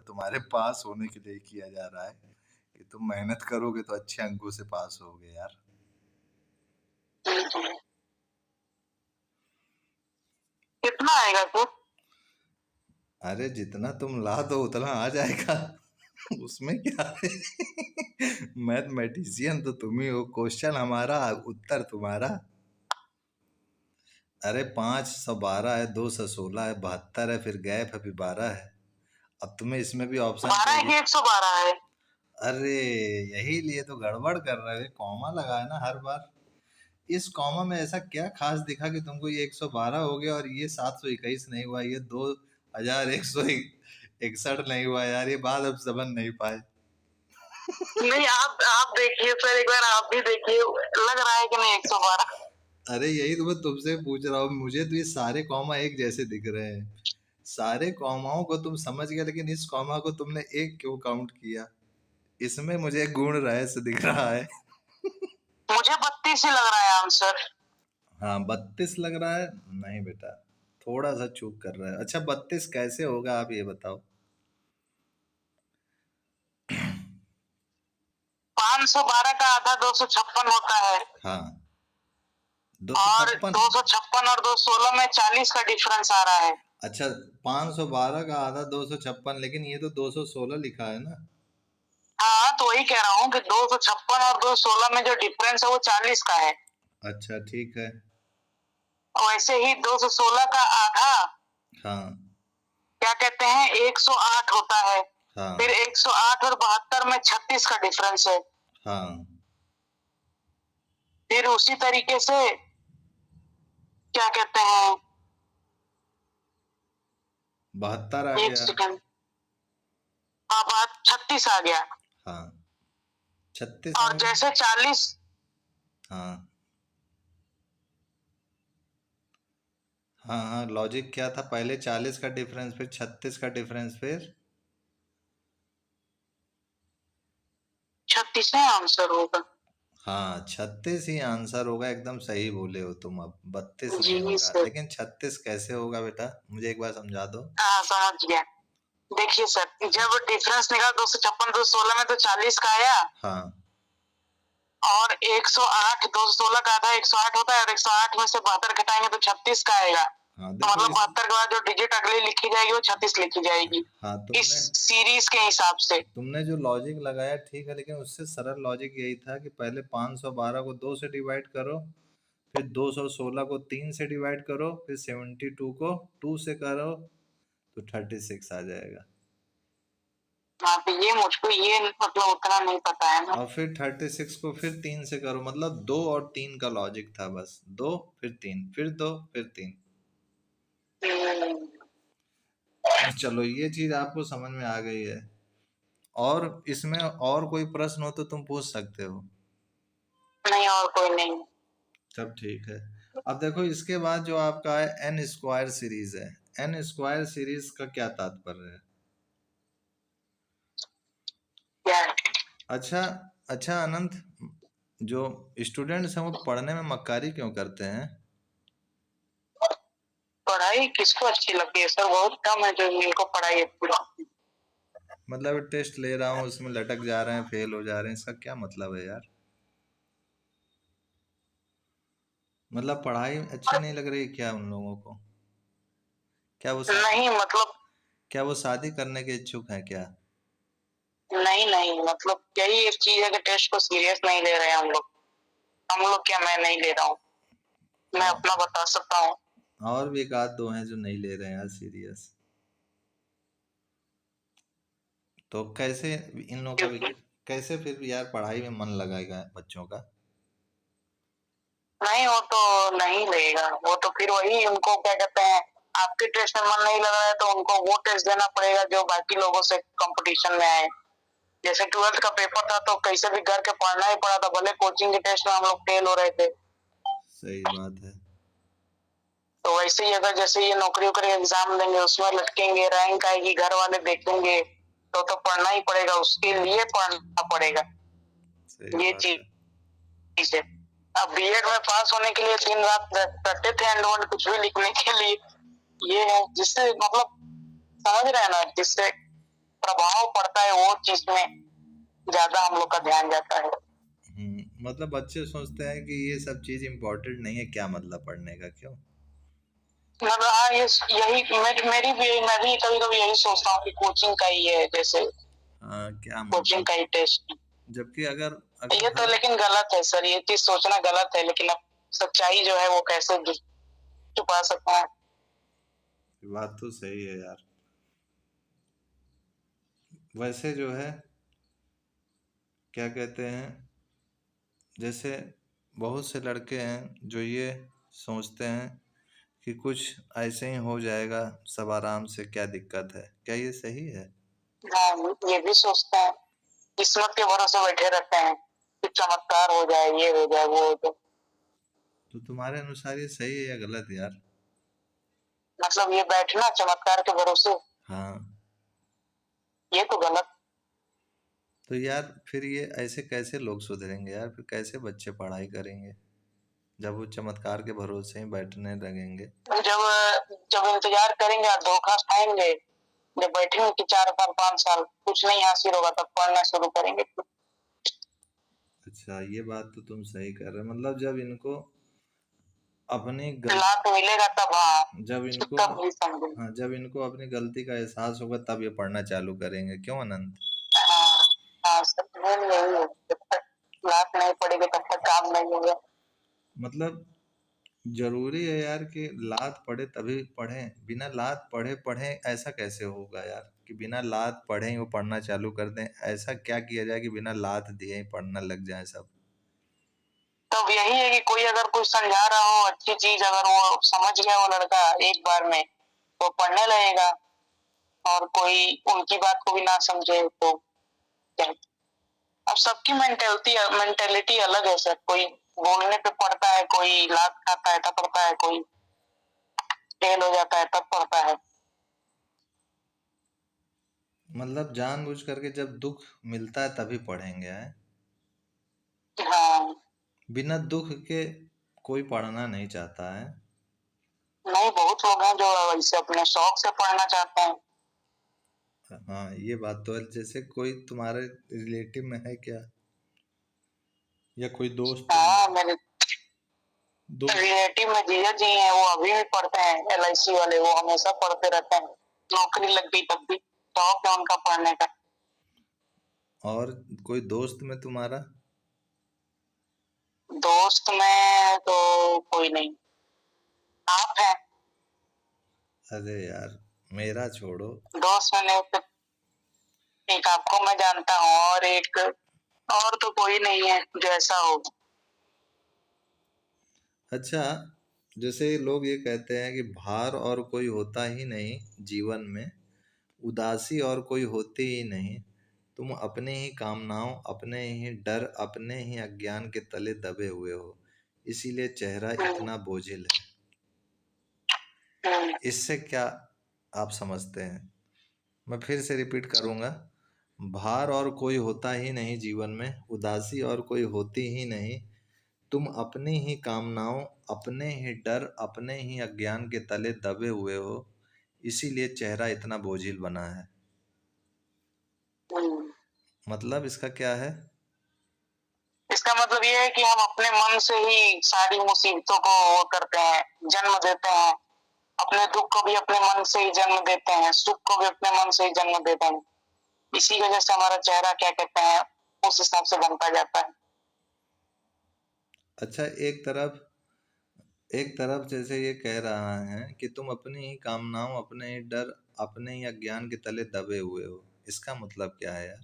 तुम्हारे पास होने के लिए किया जा रहा है कि तुम मेहनत करोगे तो अच्छे अंकों से पास होगे यार। कितना आएगा सर? अरे जितना तुम ला दो उतना आ जाएगा। उसमें क्या है। मैथमेटिशियन तो तुम ही हो, क्वेश्चन हमारा उत्तर तुम्हारा। अरे 512 है, 216 है, 72 है, फिर गैप है, फिर 12 है। अब तुम्हें इसमें भी ऑप्शन 12 है चाहिए। कि 112 है? अरे यही लिए तो गड़बड़ कर रहे हो, कॉमा लगाए ना हर बार। इस कॉमा में ऐसा क्या खास दिखा कि तुमको ये 112 हो गया और ये 721 नहीं हुआ, ये 2161 नहीं हुआ यार, ये बात अब समझ नहीं पाए। नहीं, आप देखिए सर, एक बार आप भी देखिए, लग रहा है कि नहीं 112? अरे यही तो मैं तुमसे पूछ रहा हूँ, मुझे तो ये सारे कॉमा एक जैसे दिख रहे हैं। सारे कॉमाओं को तुम समझ गए, लेकिन इस कॉमा को तुमने एक क्यों काउंट किया? इसमें मुझे एक गुण रहस्य दिख रहा है। मुझे 32 ही लग रहा है आंसर। हाँ 32 लग रहा है। नहीं बेटा, थोड़ा सा चूक कर रहा है। अच्छा 32 कैसे होगा आप ये बताओ। 512 का आधा 256 होता है। हाँ और 256। 256 और 216 में 40 का डिफरेंस आ रहा है। अच्छा 512 का आधा 256, लेकिन ये तो 216 लिखा है ना। हाँ, तो वही कह रहा हूँ कि 256 और 216 में जो डिफरेंस है वो 40 का है। अच्छा ठीक है। वैसे ही 216 का आधा हाँ क्या कहते हैं 108 होता है। हाँ फिर 108 और 72 में 36 का डिफरेंस है। हाँ। फिर उसी तरीके से क्या कहते हैं, 72 आ एक गया। सेकंड, हाँ बात 36 आ गया। हाँ 36 आ और गया। जैसे 40, हाँ हाँ हाँ, लॉजिक क्या था? पहले 40 का डिफरेंस, फिर 36 का डिफरेंस, फिर 36 आंसर होगा। हाँ 36 ही आंसर होगा। एकदम सही बोले हो तुम। अब 32 नहीं जी होगा, सर। लेकिन 36 कैसे होगा बेटा, मुझे एक बार समझा दो। हाँ समझ गया। देखिए सर, जब डिफरेंस निकाला 256 216 में तो 40 का आया। हाँ और 108, 216 का आधा 108 होता है और 108 में से 72 घटाएंगे तो 36 का आएगा। हाँ तो देखो मतलब इस 72 के बाद जो डिजिट अगली लिखी जाएगी वो 36 लिखी जाएगी हाँ इस तुमने सीरीज के हिसाब से। तुमने जो लॉजिक लगाया ठीक है, लेकिन उससे सरल लॉजिक यही था कि पहले 512 को 2 से डिवाइड करो, फिर 216 को 3 से डिवाइड करो, फिर 72 को 2 से करो, तो 36 आ जाएगा। हाँ, तो ये मुझको ये मतलब उतना नहीं पता है ना। और फिर 36 को फिर 3 से करो, मतलब 2 और 3 का लॉजिक था बस। 2 फिर 3 फिर 2 फिर 3। हम्म, चलो ये चीज आपको समझ में आ गई है। और इसमें और कोई प्रश्न हो तो तुम पूछ सकते हो। नहीं और कोई नहीं। तब ठीक है। अब देखो इसके बाद जो आपका है एन स्क्वायर सीरीज है। एन स्क्वायर सीरीज का क्या तात्पर्य है? क्या है? अच्छा अच्छा अनंत, जो स्टूडेंट्स हैं वो पढ़ने में मक्कारी क्यों करते हैं? पढ़ाई किसको अच्छी लगती है सर? बहुत कम है जो जिनको पढ़ाई अच्छी लगती मतलब टेस्ट ले रहा हूँ उसमें लटक जा रहे हैं, फेल हो जा रहे हैं, इसका क्या मतलब है यार? मतलब पढ़ाई अच्छी नहीं लग रही क्या उन लोगों को? क्या वो है। शादी नहीं मतलब, क्या वो शादी करने के इच्छुक हैं क्या? नहीं नहीं मतलब यही एक चीज है कि टेस्ट को सीरियस नहीं ले रहे हैं हम लोग। हम लोग क्या, मैं नहीं ले रहा हूँ, मैं और अपना बता सकता हूँ। और भी एक आध दो हैं जो नहीं ले रहे हैं यार सीरियस। तो कैसे इन लोगों का भी, क्योंकि कैसे फिर भी यार पढ़ाई में मन लगाएगा बच्चों का? नहीं, वो तो नहीं लेगा। वो तो फिर वही उनको क्या कहते हैं, आपके टेस्ट में मन नहीं लग रहा है तो उनको वो टेस्ट देना पड़ेगा जो बाकी लोगों से कंपटीशन में आए। जैसे 12th का पेपर था तो कैसे भी करके पढ़ना ही पड़ा था, भले कोचिंग के टेस्ट में हम लोग फेल हो रहे थे। सही बात है। तो वैसे ही अगर जैसे ये नौकरी वोकरी एग्जाम देंगे उसमें लटकेंगे, रैंक आएगी, घर वाले देखेंगे, तो पढ़ना ही पड़ेगा, उसके लिए पढ़ना पड़ेगा। सही ये बात है। चीज है। अब बीएड में पास होने के लिए दिन रात रटते थे एंड कुछ भी लिखने के लिए। ये है जिससे मतलब समझ रहे हैं ना, जिससे प्रभाव पड़ता है वो चीज में ज्यादा हम लोग का ध्यान जाता है। मतलब बच्चे सोचते हैं कि ये सब चीज इम्पोर्टेंट नहीं है, क्या मतलब पढ़ने का, क्यों? मतलब हाँ, ये यही मेरी भी, मैं भी कभी कभी यही सोचता हूँ कि कोचिंग का ही है, जैसे क्या कोचिंग मतलब? का ही टेस्ट। जबकि अगर अगर ये तो हर लेकिन गलत है सर, ये चीज सोचना गलत है, लेकिन अब सच्चाई जो है वो कैसे छुपा सकते हैं। बात तो सही है यार। वैसे जो है, क्या कहते हैं, जैसे बहुत से लड़के हैं जो ये सोचते हैं कि कुछ ऐसे ही हो जाएगा, सब आराम से, क्या दिक्कत है, क्या ये सही है? हाँ, ये भी सोचते हैं, किस्मत के भरोसे बैठे रहते हैं कि चमत्कार हो जाए, ये हो जाए, वो हो जाए। तो तुम्हारे अनुसार ये सही है या गलत यार? मतलब ये बैठना चमत्कार के भरोसे, हाँ। ये तो गलत। तो यार फिर ये ऐसे कैसे लोग सुधरेंगे यार? फिर कैसे बच्चे पढ़ाई करेंगे जब वो चमत्कार के भरोसे ही बैठने लगेंगे? जब जब इंतजार करेंगे और धोखा खाएंगे, जब बैठेंगे कि 4 साल 5 साल कुछ नहीं हासिल होगा, तब पढ़ना शुरू करेंगे। अच्छा, ये बात तो तुम सही कर रहे हो। मतलब जब इनको अपनी लात मिलेगा तब, हाँ, जब इनको तब ही समझेंगे। हाँ, जब इनको अपनी गलती का एहसास होगा तब ये पढ़ना चालू करेंगे, क्यों अनंत? हाँ, हाँ, सब मेन यही है, जब तक लात नहीं पड़ेगी तब तक काम नहीं होगा। मतलब जरूरी है यार कि लात पड़े तभी पढ़ें, बिना लात पढ़े पढ़ें ऐसा कैसे होगा यार? कि बिना लात पढ़े ही वो पढ़ना चालू कर दें, ऐसा क्या किया जाए कि बिना लात दिए ही पढ़ना लग जाए सब? तब यही है कि कोई अगर कुछ समझा रहा हो अच्छी चीज, अगर वो समझ गया वो लड़का एक बार में, तो पढ़ने लगेगा। और कोई उनकी बात को भी ना समझे तो क्या? अब सबकी मेंटेलिटी अलग है सर, कोई बोलने पे पढ़ता है, कोई लात खाता है तब पढ़ता है, कोई फेल हो जाता है तब पढ़ता है। मतलब जानबूझ करके जब दुख मिलता है तभी पढ़ेंगे हैं? हाँ, बिना दुख के कोई पढ़ना नहीं चाहता है। नहीं, बहुत लोग हैं जो ऐसे अपने शौक से पढ़ना चाहते हैं। हाँ, ये बात तो है। जैसे कोई तुम्हारे रिलेटिव में है क्या, या कोई दोस्त हाँ, मेरे दोस्त? रिलेटिव में जीजा जी हैं, वो अभी भी पढ़ते हैं, LIC वाले, वो हमेशा पढ़ते रहते हैं। नौकरी लग गई तब भी शौक है उनका पढ़ने का। और कोई दोस्त में तुम्हारा? दोस्त में तो कोई नहीं, आप हैं। अरे यार, मेरा छोड़ो। दोस्त में नहीं, सिर्फ एक आपको मैं जानता हूँ, और एक और तो कोई नहीं है जो ऐसा हो। अच्छा, जैसे लोग ये कहते हैं कि भार और कोई होता ही नहीं जीवन में, उदासी और कोई होती ही नहीं, तुम अपने ही कामनाओं, अपने ही डर, अपने ही अज्ञान के तले दबे हुए हो, इसीलिए चेहरा हम्म, इतना बोझिल है। हम्म, इससे क्या आप समझते हैं? मैं फिर से रिपीट करूंगा। भार और कोई होता ही नहीं जीवन में, उदासी और कोई होती ही नहीं, तुम अपनी ही कामनाओं, अपने ही डर, अपने ही अज्ञान के तले दबे हुए हो, इसीलिए चेहरा इतना बोझिल बना है। हम्म। मतलब इसका क्या है? इसका मतलब ये है कि हम अपने मन से ही सारी मुसीबतों को वो करते हैं, जन्म देते हैं। अपने दुख को भी अपने मन से ही जन्म देते हैं, सुख को भी अपने मन से ही जन्म देते हैं। इसी वजह से हमारा चेहरा, क्या कहते हैं, उस हिसाब से बनता जाता है। अच्छा, एक तरफ जैसे ये कह रहा है कि तुम अपनी ही कामनाओं, अपने ही डर, अपने ही अज्ञान के तले दबे हुए हो, इसका मतलब क्या है यार?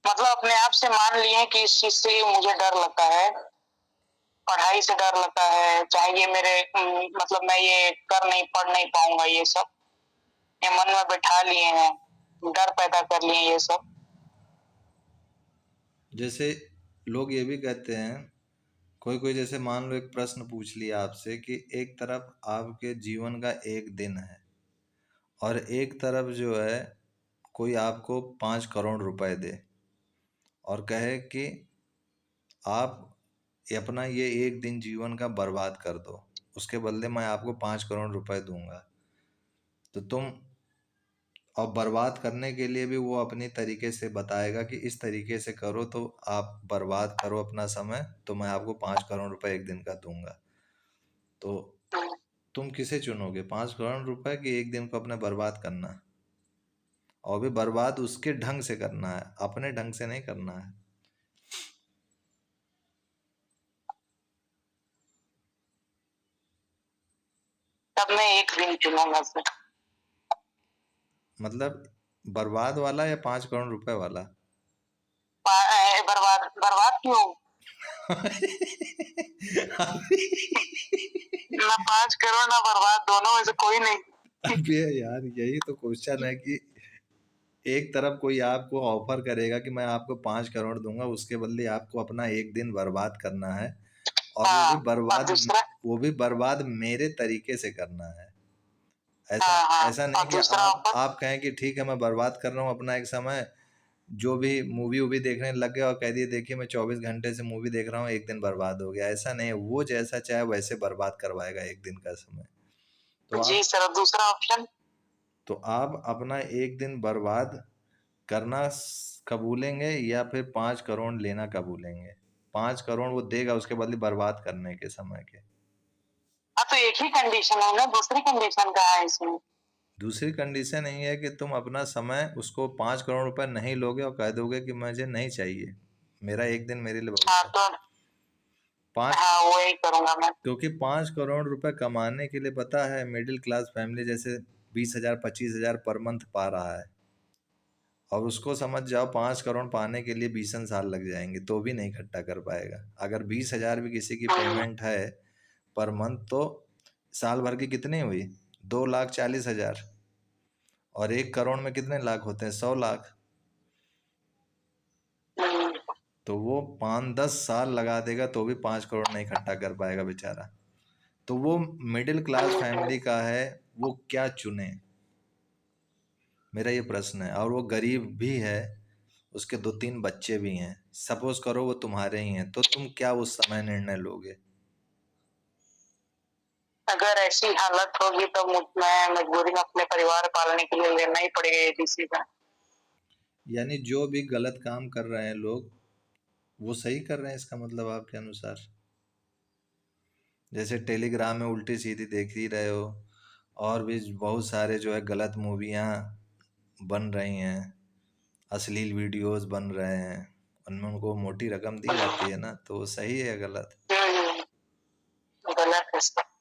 मतलब अपने आप से मान लिए कि इस चीज से मुझे डर लगता है, पढ़ाई से डर लगता है, चाहे ये मेरे मतलब मैं ये पढ़ नहीं पाऊंगा, ये सब ये मन में बैठा लिए हैं, डर पैदा कर लिए ये सब। जैसे लोग ये भी कहते हैं, कोई कोई, जैसे मान लो एक प्रश्न पूछ लिया आपसे कि एक तरफ आपके जीवन का एक दिन है और एक तरफ जो है कोई आपको 5 करोड़ रुपए दे और कहे कि आप अपना ये एक दिन जीवन का बर्बाद कर दो, उसके बदले मैं आपको 5 करोड़ रुपए दूंगा, तो तुम, और बर्बाद करने के लिए भी वो अपनी तरीके से बताएगा कि इस तरीके से करो तो आप बर्बाद करो अपना समय, तो मैं आपको 5 करोड़ रुपए एक दिन का दूंगा। तो तुम किसे चुनोगे, 5 करोड़ रुपए की एक दिन को अपने बर्बाद करना? और भी बर्बाद उसके ढंग से करना है, अपने ढंग से नहीं करना है। तब मैं एक दिन चुनूंगा सर। मतलब बर्बाद वाला या 5 करोड़ रुपए वाला? बर्बाद बर्बाद क्यों? ना 5 करोड़ ना बर्बाद, दोनों में से कोई नहीं। अबे यार, यही तो क्वेश्चन है कि एक तरफ कोई आपको ऑफर करेगा कि मैं आपको 5 करोड़ दूंगा, उसके बदले आपको अपना एक दिन बर्बाद करना है, और वो भी हाँ, और बर्बाद, दूसरा, वो भी बर्बाद मेरे तरीके से करना है। ऐसा हाँ हाँ, ऐसा नहीं और कि दूसरा ऑफर, आप कहें कि ठीक है मैं बर्बाद कर रहा हूँ अपना एक समय, जो भी मूवी वूवी देखने लग गए और कह दिए देखिए मैं 24 घंटे से मूवी देख रहा हूँ, एक दिन बर्बाद हो गया। ऐसा नहीं है, वो जैसा चाहे वैसे बर्बाद करवाएगा एक दिन का समय। तो जी आप सर, दूसरा ऑप्शन। तो आप अपना एक दिन बर्बाद करना कबूलेंगे या फिर 5 करोड़ लेना कबूलेंगे? 5 करोड़ वो देगा उसके बदले बर्बाद करने के समय के। हाँ, तो एक ही कंडीशन है ना, दूसरी कंडीशन कहाँ है इसमें? दूसरी कंडीशन यही है कि तुम अपना समय उसको 5 करोड़ रुपए नहीं लोगे और कह दोगे कि मुझे नहीं चाहिए, मेरा एक दिन मेरे लिए बहुत हाँ है। तो, पाँच हाँ वही करूंगा मैं। क्योंकि 5 करोड़ रुपए कमाने के लिए पता है मिडिल क्लास फैमिली जैसे 20,000 25,000 पर मंथ पा रहा है, और उसको समझ जाओ 5 करोड़ पाने के लिए 20 साल लग जाएंगे तो भी नहीं इकट्ठा कर पाएगा। अगर 20,000 भी किसी की हम्म, पेमेंट है पर मंथ, तो साल भर की कितनी हुई, 2,40,000, और 1 करोड़ में कितने लाख होते हैं, 100 लाख। हम्म, तो वो 5-10 साल लगा देगा तो भी 5 करोड़ नहीं इकट्ठा कर पाएगा बेचारा। तो वो मिडिल क्लास हम्म, फैमिली का है, वो क्या चुने, मेरा ये प्रश्न है। और वो गरीब भी है, उसके 2-3 बच्चे भी हैं, सपोज करो वो तुम्हारे ही हैं, तो तुम क्या उस समय निर्णय लोगे? अगर ऐसी हालत होगी तो मैं मजबूरी में अपने परिवार पालने के लिए लेना ही पड़ेगा ये डिसीजन। यानी जो भी गलत काम कर रहे हैं लोग, वो सही कर रहे हैं, इसका मतलब आपके अनुसार? जैसे टेलीग्राम में उल्टी सीधी देख ही रहे हो, और भी बहुत सारे जो है गलत मूवियाँ बन रही हैं, अश्लील वीडियोस बन रहे हैं, उनमें उनको मोटी रकम दी जाती है ना, तो वो सही है या गलत? गलत है सर।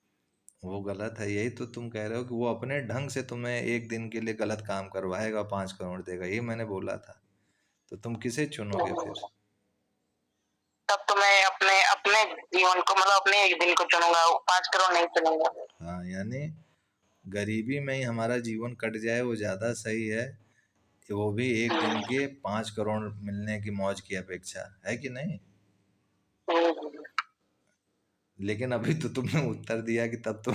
वो गलत है, यही तो तुम कह रहे हो कि वो अपने ढंग से तुम्हें एक दिन के लिए गलत काम करवाएगा, 5 करोड़ देगा, यही मैंने बोला था। तो तुम किसे चुनोगे फिर? तब तो मैं अपने अपने जीवन को, मतलब अपने एक दिन को चुनूंगा, 5 करोड़ नहीं चुनूंगा। हाँ, यानी गरीबी में ही हमारा जीवन कट जाए वो ज़्यादा सही है, कि वो भी एक दिन के 5 करोड़ मिलने की मौज की अपेक्षा, है कि नहीं? लेकिन अभी तो तुमने उत्तर दिया कि तब तो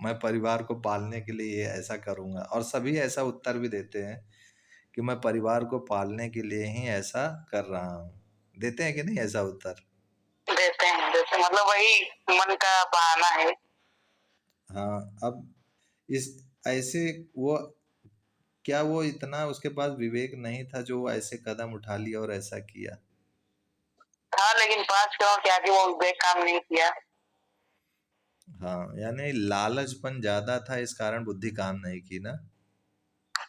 मैं परिवार को पालने के लिए ये ऐसा करूंगा, और सभी ऐसा उत्तर भी देते हैं कि मैं परिवार को पालने के लिए ही ऐसा कर रहा हूँ। देते हैं कि नहीं ऐसा उत्तर? देते हैं, मतलब वही मन का बहाना है। हाँ, अब इस ऐसे वो, क्या वो इतना उसके पास विवेक नहीं था जो वो ऐसे कदम उठा लिया और ऐसा किया? था, लेकिन 5 करोड़ के आगे वो विवेक काम नहीं किया। हाँ, यानी लालचपन ज्यादा था, इस कारण बुद्धि काम नहीं की ना।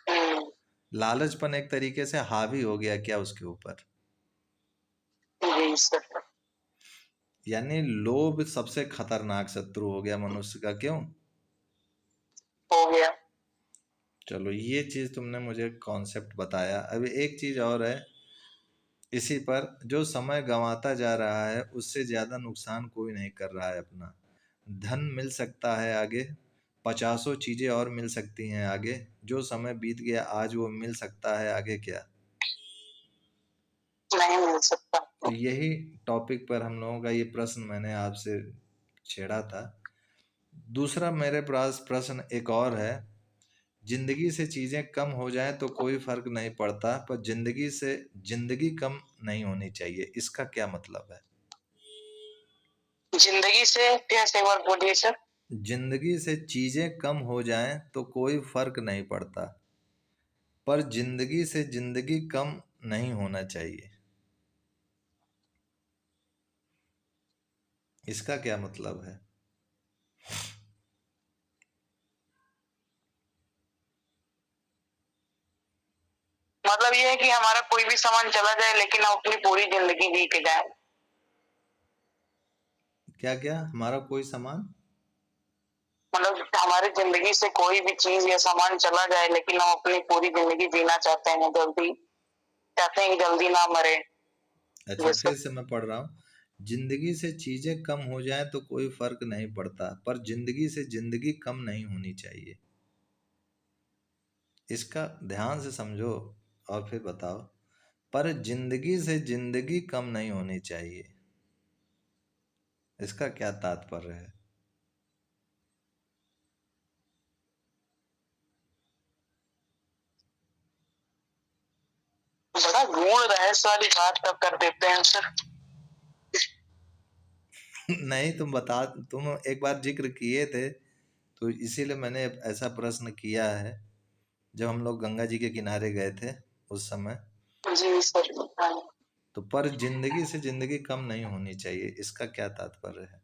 हम्म, लालचपन एक तरीके से हावी हो गया क्या उसके ऊपर? जी सर। यानी लोभ सबसे खतरनाक शत्रु हो गया मनुष्य का, क्यों? हो गया। चलो, ये चीज तुमने मुझे कॉन्सेप्ट बताया। अभी एक चीज और है इसी पर, जो समय गंवाता जा रहा है उससे ज्यादा नुकसान कोई नहीं कर रहा है अपना। धन मिल सकता है आगे, 50 चीजें और मिल सकती हैं आगे, जो समय बीत गया आज वो मिल सकता है आगे क्या? नहीं मिल सकता। तो यही टॉपिक पर हम लोगों का ये प्रश्न मैंने आपसे छेड़ा था। दूसरा मेरे पास प्रश्न एक और है, जिंदगी से चीजें कम हो जाएं तो कोई फर्क नहीं पड़ता, पर जिंदगी से जिंदगी कम नहीं होनी चाहिए, इसका क्या मतलब है? जिंदगी से, फिर से एक बार बोलिए सर। जिंदगी से चीजें कम हो जाएं तो कोई फर्क नहीं पड़ता, पर जिंदगी से जिंदगी कम नहीं होना चाहिए। इसका क्या मतलब है? मतलब ये है कि हमारा कोई भी सामान चला जाए लेकिन हम अपनी पूरी जिंदगी जी के जाए। क्या क्या? हमारा कोई सामान? मतलब हमारी जिंदगी से कोई भी चीज या सामान चला जाए लेकिन हम अपनी पूरी जिंदगी जीना चाहते हैं, जल्दी चाहते हैं कि जल्दी ना मरे। अच्छा, जैसे फिर से मैं पढ़ रहा हूँ। जिंदगी से चीजें कम हो जाएं तो कोई फर्क नहीं पड़ता, पर जिंदगी से जिंदगी कम नहीं होनी चाहिए। इसका ध्यान से समझो और फिर बताओ। पर जिंदगी से जिंदगी कम नहीं होनी चाहिए, इसका क्या तात्पर्य है? बड़ा गूढ़ रहस्य वाली बात कब कर देते हैं सर। नहीं, तुम एक बार जिक्र किए थे, तो इसीलिए मैंने ऐसा प्रश्न किया है। जब हम लोग गंगा जी के किनारे गए थे उस समय। जी सर। तो पर जिंदगी से जिंदगी कम नहीं होनी चाहिए, इसका क्या तात्पर्य है?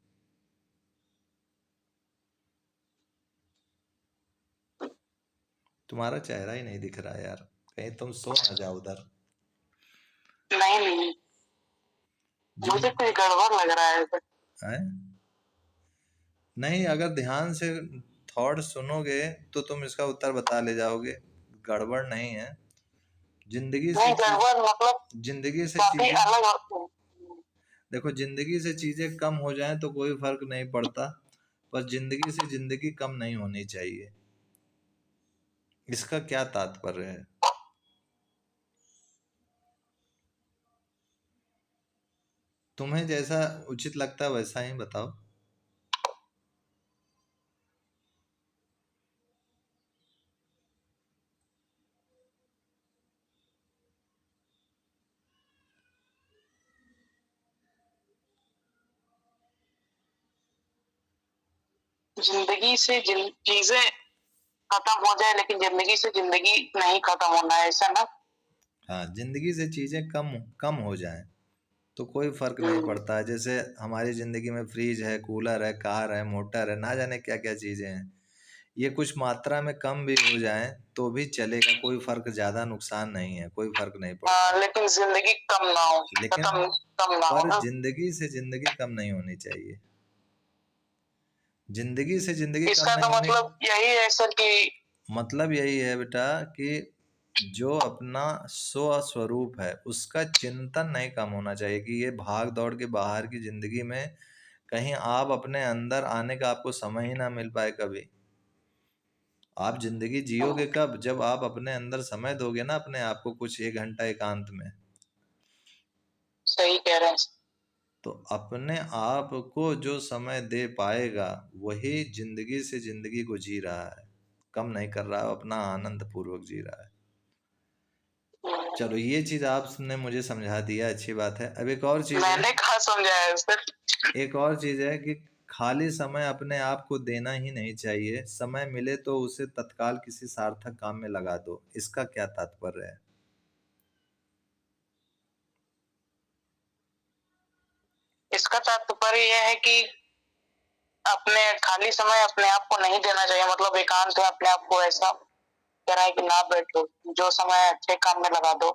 तुम्हारा चेहरा ही नहीं दिख रहा है यार, कहीं तुम सो ना जाओ उधर। नहीं नहीं, जिन मुझे कुछ गड़बड़ लग रहा है सर। हैं? नहीं, अगर ध्यान से थॉट सुनोगे तो तुम इसका उत्तर बता ले जाओगे। गड़बड़ नहीं है। जिंदगी से नहीं, चीज गड़बड़ मतलब जिंदगी से काफी चीजें अलग होती है। देखो, जिंदगी से चीजें कम हो जाएं तो कोई फर्क नहीं पड़ता, पर जिंदगी से जिंदगी कम नहीं होनी चाहिए। इसका क्या तात्पर्य है? तुम्हें जैसा उचित लगता है वैसा ही बताओ। जिंदगी से चीजें खत्म हो जाए लेकिन जिंदगी से जिंदगी नहीं खत्म होना है, ऐसा ना। हाँ, जिंदगी से चीजें कम कम हो जाएं तो कोई फर्क नहीं हम्म, पड़ता है। जैसे हमारी जिंदगी में फ्रिज है, कूलर है, कार है, मोटर है, ना जाने क्या क्या चीजें हैं। ये कुछ मात्रा में कम भी हो जाएं तो भी चलेगा, कोई फर्क, ज्यादा नुकसान नहीं है, कोई फर्क नहीं पड़ता। हाँ, लेकिन जिंदगी कम ना हो, लेकिन खत्म कम ना हो पर ना। जिंदगी से जिंदगी कम नहीं होनी चाहिए। जिंदगी से जिंदगी कम इसका तो नहीं होने मतलब यही है सर कि मतलब यही है बेटा कि जो अपना स्व स्वरूप है उसका चिंतन नहीं कम होना चाहिए, कि ये भाग दौड़ के बाहर की जिंदगी में कहीं आप अपने अंदर आने का आपको समय ही ना मिल पाए कभी। आप जिंदगी जियोगे कब? जब आप अपने अंदर समय दोगे ना अपने आप को, कुछ एक घंटा एकांत में। सही कह रहे हैं। तो अपने आप को जो समय दे पाएगा वही जिंदगी से जिंदगी को जी रहा है, कम नहीं कर रहा है, अपना आनंद पूर्वक जी रहा है। चलो, ये चीज आपने मुझे समझा दिया, अच्छी बात है। अब एक और चीज है। मैंने कहा समझाया है सर। एक और चीज है कि खाली समय अपने आप को देना ही नहीं चाहिए, समय मिले तो उसे तत्काल किसी सार्थक काम में लगा दो। इसका क्या तात्पर्य है? इसका तात्पर्य यह है कि अपने खाली समय अपने आप को नहीं देना चाहिए, मतलब एकांत में अपने आप को ऐसा करा है कि ना बैठो, जो समय अच्छे काम में लगा दो।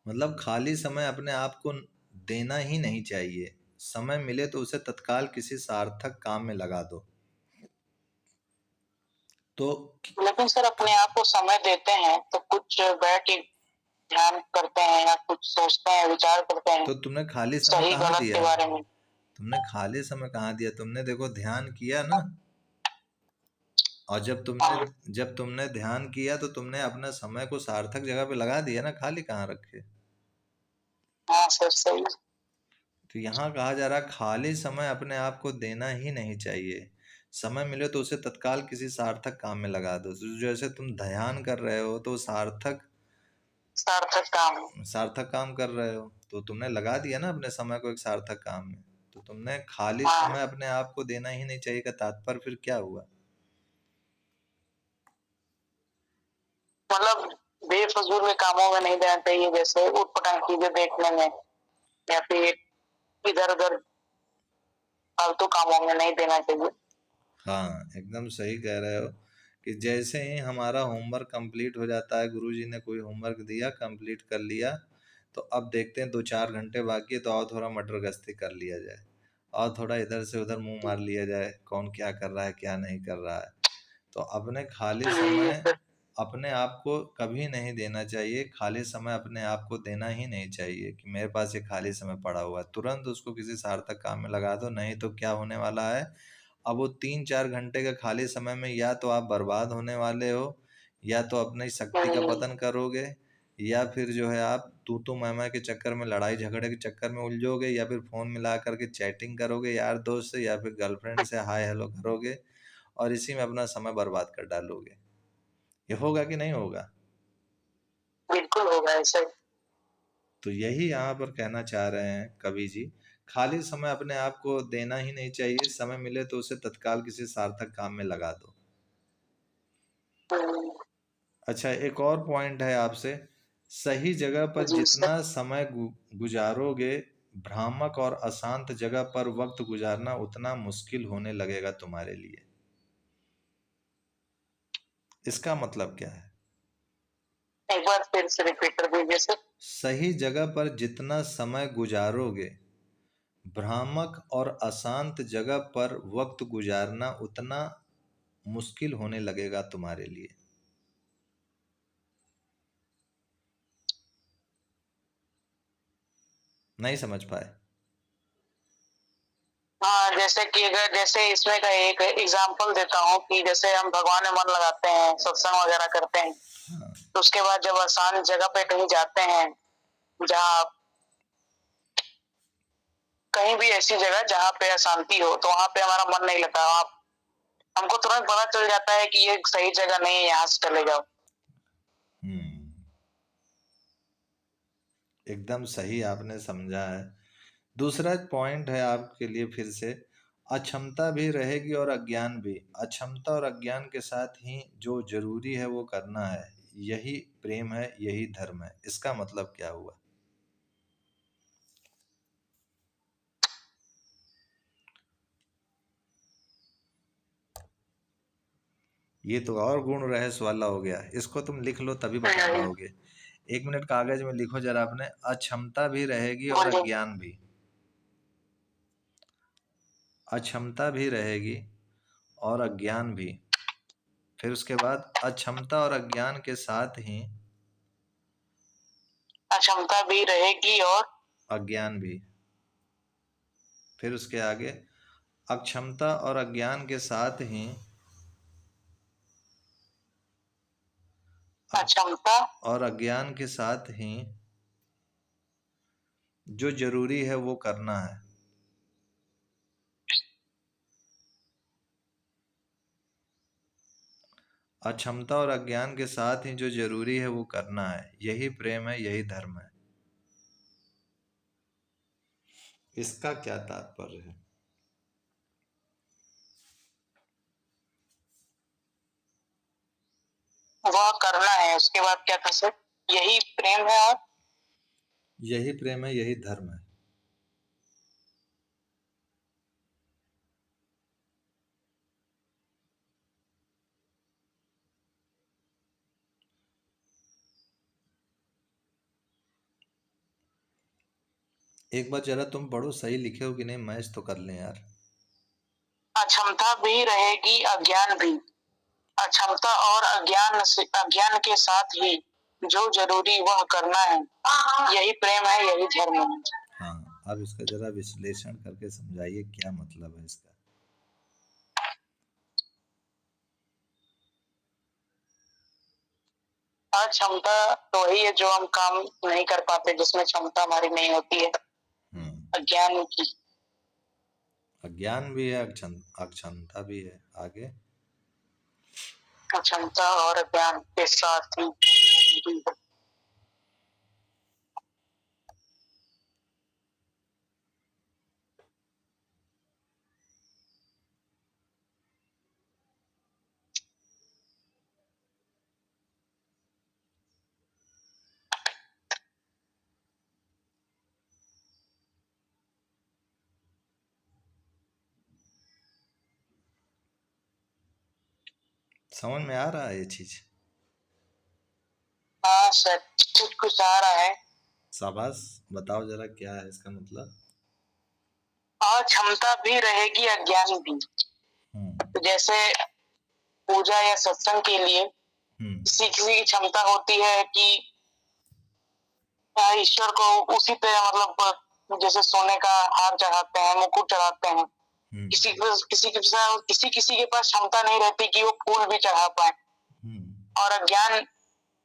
मतलब खाली समय अपने आप को देना ही नहीं चाहिए, समय मिले तो उसे तत्काल किसी सार्थक काम में लगा दो। तो लेकिन सर अपने आप को समय देते हैं तो कुछ बैठ के ध्यान करते हैं या कुछ सोचते हैं, विचार करते हैं तो तुमने खाली समय सही कहाँ गलत दिया? के बारे में। तुमने खाली समय कहाँ दिया? तुमने देखो ध्यान किया ना। और हाँ, जब तुमने ध्यान किया तो तुमने अपने समय को सार्थक जगह पे लगा दिया ना, खाली कहाँ रखे। हाँ सर सही। तो यहाँ कहा जा रहा है खाली समय अपने आप को देना ही नहीं चाहिए, समय मिले तो उसे तत्काल किसी सार्थक काम में लगा दो। तो जैसे तुम ध्यान कर रहे हो तो सार्थक काम है। सार्थक काम कर रहे हो, तो तुमने लगा दिया ना अपने समय को एक सार्थक काम में। तो तो तुमने खाली हाँ समय अपने आप को देना ही नहीं चाहिए का तात्पर्य फिर क्या हुआ? मतलब बेफजूल के कामों में नहीं देना चाहिए, जैसे उटपटांग चीजें देखने में या फिर इधर उधर फालतू कामों में नहीं देना चाहिए। हाँ, एकदम सही कह रहे हो कि जैसे ही हमारा होमवर्क कंप्लीट हो जाता है, गुरुजी ने कोई होमवर्क दिया, कंप्लीट कर लिया, तो अब देखते हैं 2-4 घंटे बाकी है, तो और थोड़ा मटर गश्ती कर लिया जाए, और थोड़ा इधर से उधर मुंह मार लिया जाए, कौन क्या कर रहा है क्या नहीं कर रहा है। तो अपने खाली समय फिर अपने आप को कभी नहीं देना चाहिए, खाली समय अपने आप को देना ही नहीं चाहिए कि मेरे पास ये खाली समय पड़ा हुआ है, तुरंत उसको किसी सार्थक काम में लगा दो, नहीं तो क्या होने वाला है, अब वो 3-4 घंटे का खाली समय में या तो आप बर्बाद होने वाले हो, या तो अपनी शक्ति का पतन करोगे, या फिर जो है आप तू मैं के चक्कर में, लड़ाई झगड़े के चक्कर में उलझोगे, या फिर फोन मिला करके चैटिंग करोगे यार दोस्त से, या फिर गर्लफ्रेंड से हाय हेलो करोगे, और इसी में अपना समय बर्बाद कर डालोगे। ये होगा कि नहीं होगा? बिल्कुल होगा ऐसे। तो यही यहाँ पर कहना चाह रहे हैं कवि जी, खाली समय अपने आप को देना ही नहीं चाहिए, समय मिले तो उसे तत्काल किसी सार्थक काम में लगा दो। अच्छा, एक और पॉइंट है आपसे, सही जगह पर जी सर। जितना समय गुजारोगे, भ्रामक और अशांत जगह पर वक्त गुजारना उतना मुश्किल होने लगेगा तुम्हारे लिए। इसका मतलब क्या है? एक बार फिर से रिपीट कर दीजिए सर। सही जगह पर जितना समय गुजारोगे, भ्रामक और अशांत जगह पर वक्त गुजारना उतना मुश्किल होने लगेगा तुम्हारे लिए। नहीं समझ पाए? हाँ, जैसे कि अगर जैसे इसमें का एक एग्जांपल देता हूँ कि जैसे हम भगवान में मन लगाते हैं, सत्संग वगैरह करते हैं, हाँ। तो उसके बाद जब आसान जगह पे कहीं जाते हैं, जहाँ कहीं भी ऐसी जगह जहाँ पे अशांति हो, तो वहां पे हमारा मन नहीं लगता, वहाँ हमको तुरंत पता चल जाता है कि ये सही जगह नहीं है, यहाँ से चले जाओ। हम्म, एकदम सही आपने समझा है। दूसरा पॉइंट है आपके लिए फिर से, अक्षमता भी रहेगी और अज्ञान भी, अक्षमता और अज्ञान के साथ ही जो जरूरी है वो करना है, यही प्रेम है, यही धर्म है। इसका मतलब क्या हुआ? ये तो और गुण रहस्य वाला हो गया, इसको तुम लिख लो तभी बता पाओगे। 1 मिनट कागज में लिखो जरा अपने, अक्षमता भी रहेगी और बोलिए। अज्ञान भी, अक्षमता भी रहेगी और अज्ञान भी, फिर उसके बाद अक्षमता और अज्ञान के साथ ही अक्षमता भी रहेगी और अज्ञान भी, फिर उसके आगे अक्षमता और अज्ञान के साथ ही अक्षमता और अज्ञान के साथ ही जो जरूरी है वो करना है। अक्षमता और अज्ञान के साथ ही जो जरूरी है वो करना है, यही प्रेम है, यही धर्म है। इसका क्या तात्पर्य है? वह करना है, उसके बाद क्या था सर? यही प्रेम है और यही प्रेम है, यही धर्म है। एक बार जरा तुम पढ़ो, सही लिखे हो कि नहीं, मैच तो कर लें यार। अक्षमता भी रहेगी, अज्ञान भी। अक्षमता और अज्ञान के साथ ही जो जरूरी वह करना है, यही प्रेम है, यही धर्म है। हाँ, अब इसका जरा विश्लेषण करके समझाइए क्या मतलब है इसका। क्षमता तो वही है जो हम काम नहीं कर पाते, जिसमें क्षमता हमारी नहीं होती है। हम्म, अज्ञान की अज्ञान भी है, अक्षमता भी है। आगे क्षमता और अज्ञान के साथ ही समझ में आ रहा है ये चीज? हाँ सर, कुछ कुछ आ रहा है। शाबाश, बताओ जरा क्या है इसका मतलब। क्षमता भी रहेगी, अज्ञान भी। हम्म। तो जैसे पूजा या सत्संग के लिए हम्म। किसी किसी की क्षमता होती है कि ईश्वर को उसी पे मतलब जैसे सोने का हार चढ़ाते हैं, मुकुट चढ़ाते हैं। हम्म। किसी किसी के पास क्षमता नहीं रहती कि वो फूल भी चढ़ा पाए। हम्म। और अज्ञान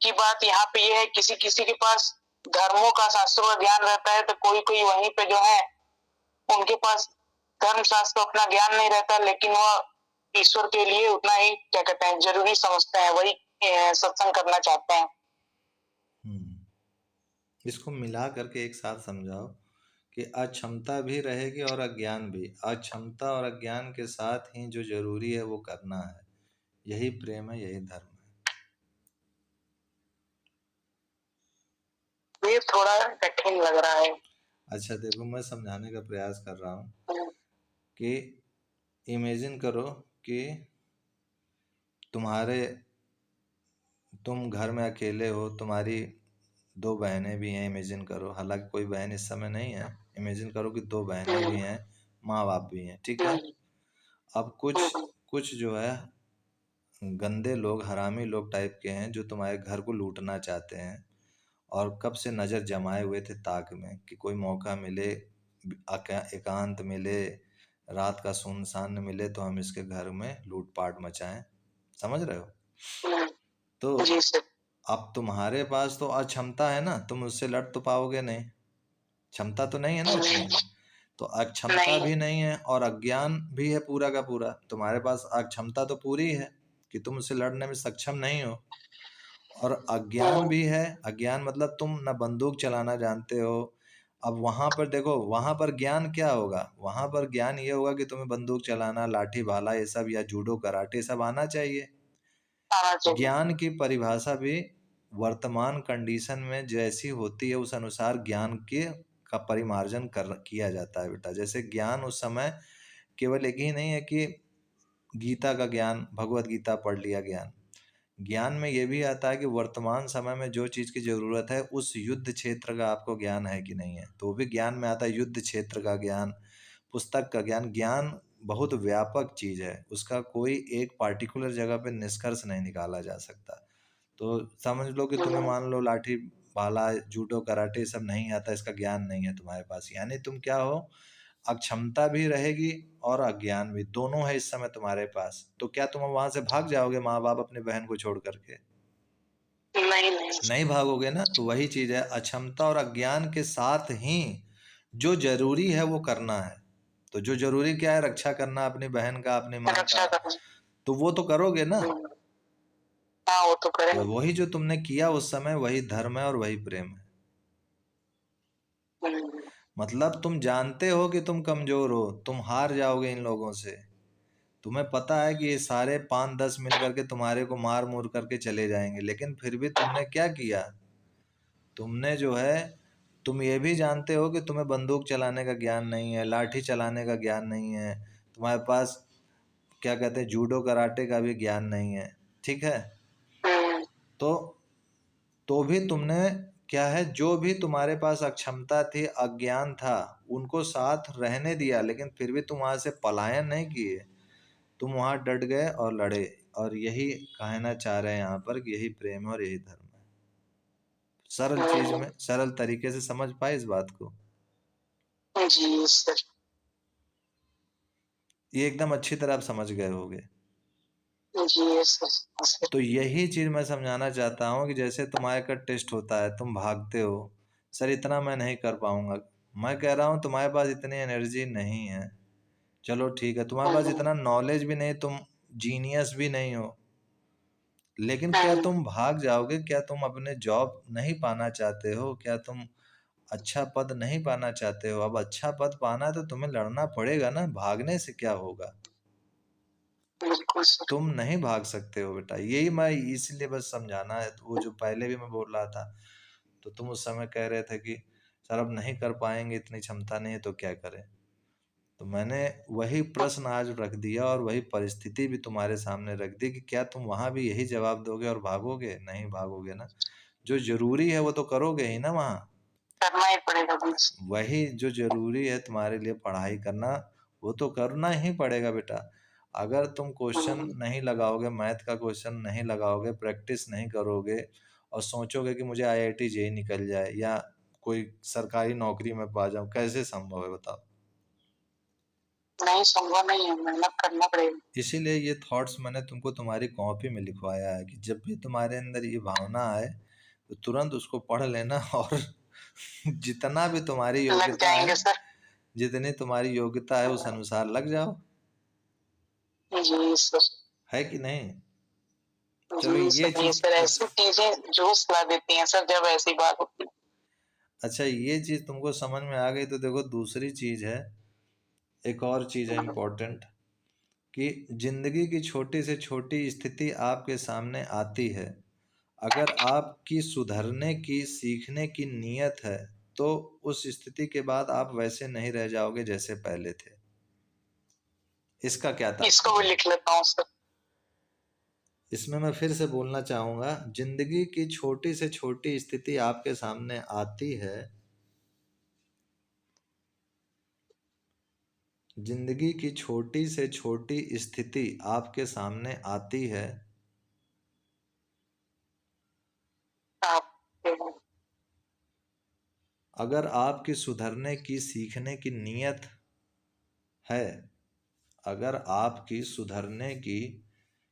की बात यहाँ पे ये है, किसी किसी के पास धर्मों का, शास्त्रों का ज्ञान रहता है, तो कोई कोई वहीं पे जो है उनके पास धर्म शास्त्र अपना ज्ञान नहीं रहता, लेकिन वह ईश्वर के लिए उतना ही क्या कहते हैं जरूरी समझते हैं, वही सत्संग करना चाहते हैं। इसको मिला करके एक साथ समझाओ कि अक्षमता भी रहेगी और अज्ञान भी। अक्षमता और अज्ञान के साथ ही जो जरूरी है वो करना है, यही प्रेम है, यही धर्म ये थोड़ा कठिन लग रहा है। है। अच्छा देखो, मैं समझाने का प्रयास कर रहा हूँ कि इमेजिन करो कि तुम घर में अकेले हो, तुम्हारी दो बहनें भी हैं, इमेजिन करो, हालांकि कोई बहन इस समय नहीं है, इमेजिन करो कि दो बहनें भी हैं, माँ बाप भी हैं, ठीक है। अब कुछ कुछ जो है गंदे लोग, हरामी लोग टाइप के हैं, जो तुम्हारे घर को लूटना चाहते हैं, और कब से नज़र जमाए हुए थे ताक में कि कोई मौका मिले, एकांत मिले, रात का सुनसान मिले तो हम इसके घर में लूटपाट मचाएं। समझ रहे हो? तो जी सर। अब तुम्हारे पास तो अक्षमता है ना, तुम उससे लड़ तो पाओगे नहीं, क्षमता तो नहीं है ना उतनी। तो अक्षमता नहीं। भी नहीं है और अज्ञान भी है पूरा का पूरा। तुम्हारे पास अक्षमता तो पूरी है कि तुम उससे लड़ने में सक्षम नहीं हो, और अज्ञान भी है। अज्ञान मतलब तुम न बंदूक चलाना जानते हो। अब वहां पर देखो, वहां पर ज्ञान क्या होगा, वहां पर ज्ञान ये होगा कि तुम्हें बंदूक चलाना, लाठी भाला ये सब, या जूडो कराटे सब आना चाहिए। आना चाहिए। ज्ञान की परिभाषा भी वर्तमान कंडीशन में जैसी होती है उस अनुसार ज्ञान के का परिमार्जन कर किया जाता है बेटा। जैसे ज्ञान उस समय केवल एक ही नहीं है कि गीता का ज्ञान, भगवत गीता पढ़ लिया ज्ञान। ज्ञान में ये भी आता है कि वर्तमान समय में जो चीज़ की ज़रूरत है उस युद्ध क्षेत्र का आपको ज्ञान है कि नहीं है, तो वो भी ज्ञान में आता है। युद्ध क्षेत्र का ज्ञान, पुस्तक का ज्ञान। ज्ञान बहुत व्यापक चीज़ है, उसका कोई एक पार्टिकुलर जगह पे निष्कर्ष नहीं निकाला जा सकता। तो समझ लो कि तुम्हें मान लो लाठी भाला, जूडो कराटे सब नहीं आता, इसका ज्ञान नहीं है तुम्हारे पास, यानी तुम क्या हो, अक्षमता भी रहेगी और अज्ञान भी, दोनों है इस समय तुम्हारे पास। तो क्या तुम वहां से भाग जाओगे माँ बाप अपनी बहन को छोड़ करके? नहीं नहीं। नहीं भागोगे ना। तो वही चीज है, अक्षमता और अज्ञान के साथ ही जो जरूरी है वो करना है। तो जो जरूरी क्या है, रक्षा करना अपनी बहन का, अपनी माँ का, रक्षा करना। तो वो तो करोगे ना। हाँ वो तो तो करेंगे। वही जो तुमने किया उस समय, वही धर्म है और वही प्रेम है। मतलब तुम जानते हो कि तुम कमजोर हो, तुम हार जाओगे इन लोगों से। तुम्हें पता है कि ये सारे 5-10 मिल करके तुम्हारे को मार मूर करके चले जाएंगे, लेकिन फिर भी तुमने क्या किया, तुमने जो है, तुम ये भी जानते हो कि तुम्हें बंदूक चलाने का ज्ञान नहीं है, लाठी चलाने का ज्ञान नहीं है, तुम्हारे पास क्या कहते हैं जूडो कराटे का भी ज्ञान नहीं है, ठीक है। तो भी तुमने क्या है, जो भी तुम्हारे पास अक्षमता थी, अज्ञान था, उनको साथ रहने दिया, लेकिन फिर भी तुम वहां से पलायन नहीं किए, तुम वहां डट गए और लड़े। और यही कहना चाह रहे हैं यहाँ पर कि यही प्रेम है और यही धर्म है। सरल चीज में सरल तरीके से समझ पाए इस बात को? जी सर। ये एकदम अच्छी तरह आप समझ गए होगे। जी सर। तो यही चीज मैं समझाना चाहता हूँ कि जैसे तुम्हारे का टेस्ट होता है, तुम भागते हो, सर इतना मैं नहीं कर पाऊंगा। मैं कह रहा हूँ तुम्हारे पास इतनी एनर्जी नहीं है, चलो ठीक है, तुम्हारे पास इतना नॉलेज भी नहीं, तुम जीनियस भी नहीं हो, लेकिन क्या तुम भाग जाओगे? क्या तुम अपने जॉब नहीं पाना चाहते हो? क्या तुम अच्छा पद नहीं पाना चाहते हो? अब अच्छा पद पाना है तो तुम्हें लड़ना पड़ेगा ना, भागने से क्या होगा? बिल्कुल सर। तुम नहीं भाग सकते हो बेटा, यही मैं इसलिए बस समझाना है। तो वो जो पहले भी मैं बोल रहा था, तो तुम उस समय कह रहे थे कि सर अब नहीं कर पाएंगे, इतनी क्षमता नहीं है, तो क्या करें? तो मैंने वही प्रश्न आज रख दिया और वही परिस्थिति भी तुम्हारे सामने रख दी कि क्या तुम वहां भी यही जवाब दोगे और भागोगे? नहीं भागोगे ना। जो जरूरी है वो तो करोगे ही ना वहां। करना ही पड़ेगा कुछ। वही जो जरूरी है तुम्हारे लिए पढ़ाई करना, वो तो करना ही पड़ेगा बेटा। अगर तुम क्वेश्चन नहीं लगाओगे, मैथ का क्वेश्चन नहीं लगाओगे, प्रैक्टिस नहीं करोगे और सोचोगे कि मुझे आईआईटी जेईई निकल जाए या कोई सरकारी नौकरी में पा जाऊं, कैसे संभव है बताओ? नहीं, संभव नहीं है, मेहनत करना पड़ेगा। इसीलिए ये थॉट्स मैंने तुमको तुम्हारी कॉपी में लिखवाया है कि जब भी तुम्हारे अंदर ये भावना आए तो तुरंत उसको पढ़ लेना और जितना भी तुम्हारी लग योग्यता है, जाएंगे सर। जितनी तुम्हारी योग्यता है उस अनुसार लग जाओ। जी सर। है कि नहीं? चलो जी ये सर, ये चीज सर ऐसी चीजें जोश ला देती हैं सर जब ऐसी बात होती है। अच्छा, ये चीज तुमको समझ में आ गई तो देखो दूसरी चीज है, एक और चीज है इम्पोर्टेंट, कि जिंदगी की छोटी से छोटी स्थिति आपके सामने आती है। अगर आपकी सुधरने की, सीखने की नीयत है तो उस स्थिति के बाद आप वैसे नहीं रह जाओगे जैसे पहले थे। इसका क्या इसको भी तात्पर्य है? लिख लेता हूँ सर। इसमें मैं फिर से बोलना चाहूंगा, जिंदगी की छोटी से छोटी स्थिति आपके सामने आती है। जिंदगी की छोटी से छोटी स्थिति आपके सामने आती है। आप अगर आपकी सुधरने की, सीखने की नीयत है, अगर आपकी सुधरने की,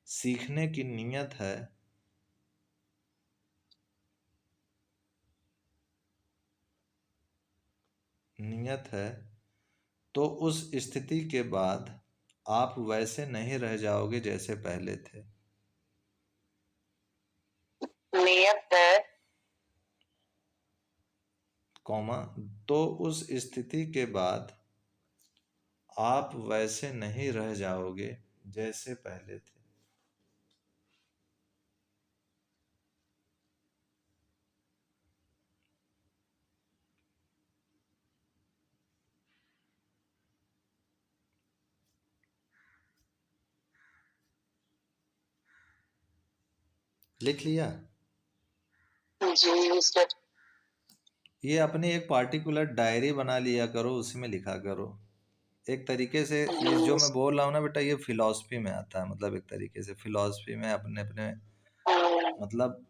सीखने की नीयत है, नीयत है, तो उस स्थिति के बाद आप वैसे नहीं रह जाओगे जैसे पहले थे। नियत है। कॉमा, तो उस स्थिति के बाद आप वैसे नहीं रह जाओगे जैसे पहले थे। लिख लिया? जी सर। ये अपनी एक पार्टिकुलर डायरी बना लिया करो, उसी में लिखा करो। एक तरीके से ये जो मैं बोल रहा हूँ ना बेटा, ये फिलॉसफी में आता है, मतलब एक तरीके से फिलॉसफी में अपने अपने मतलब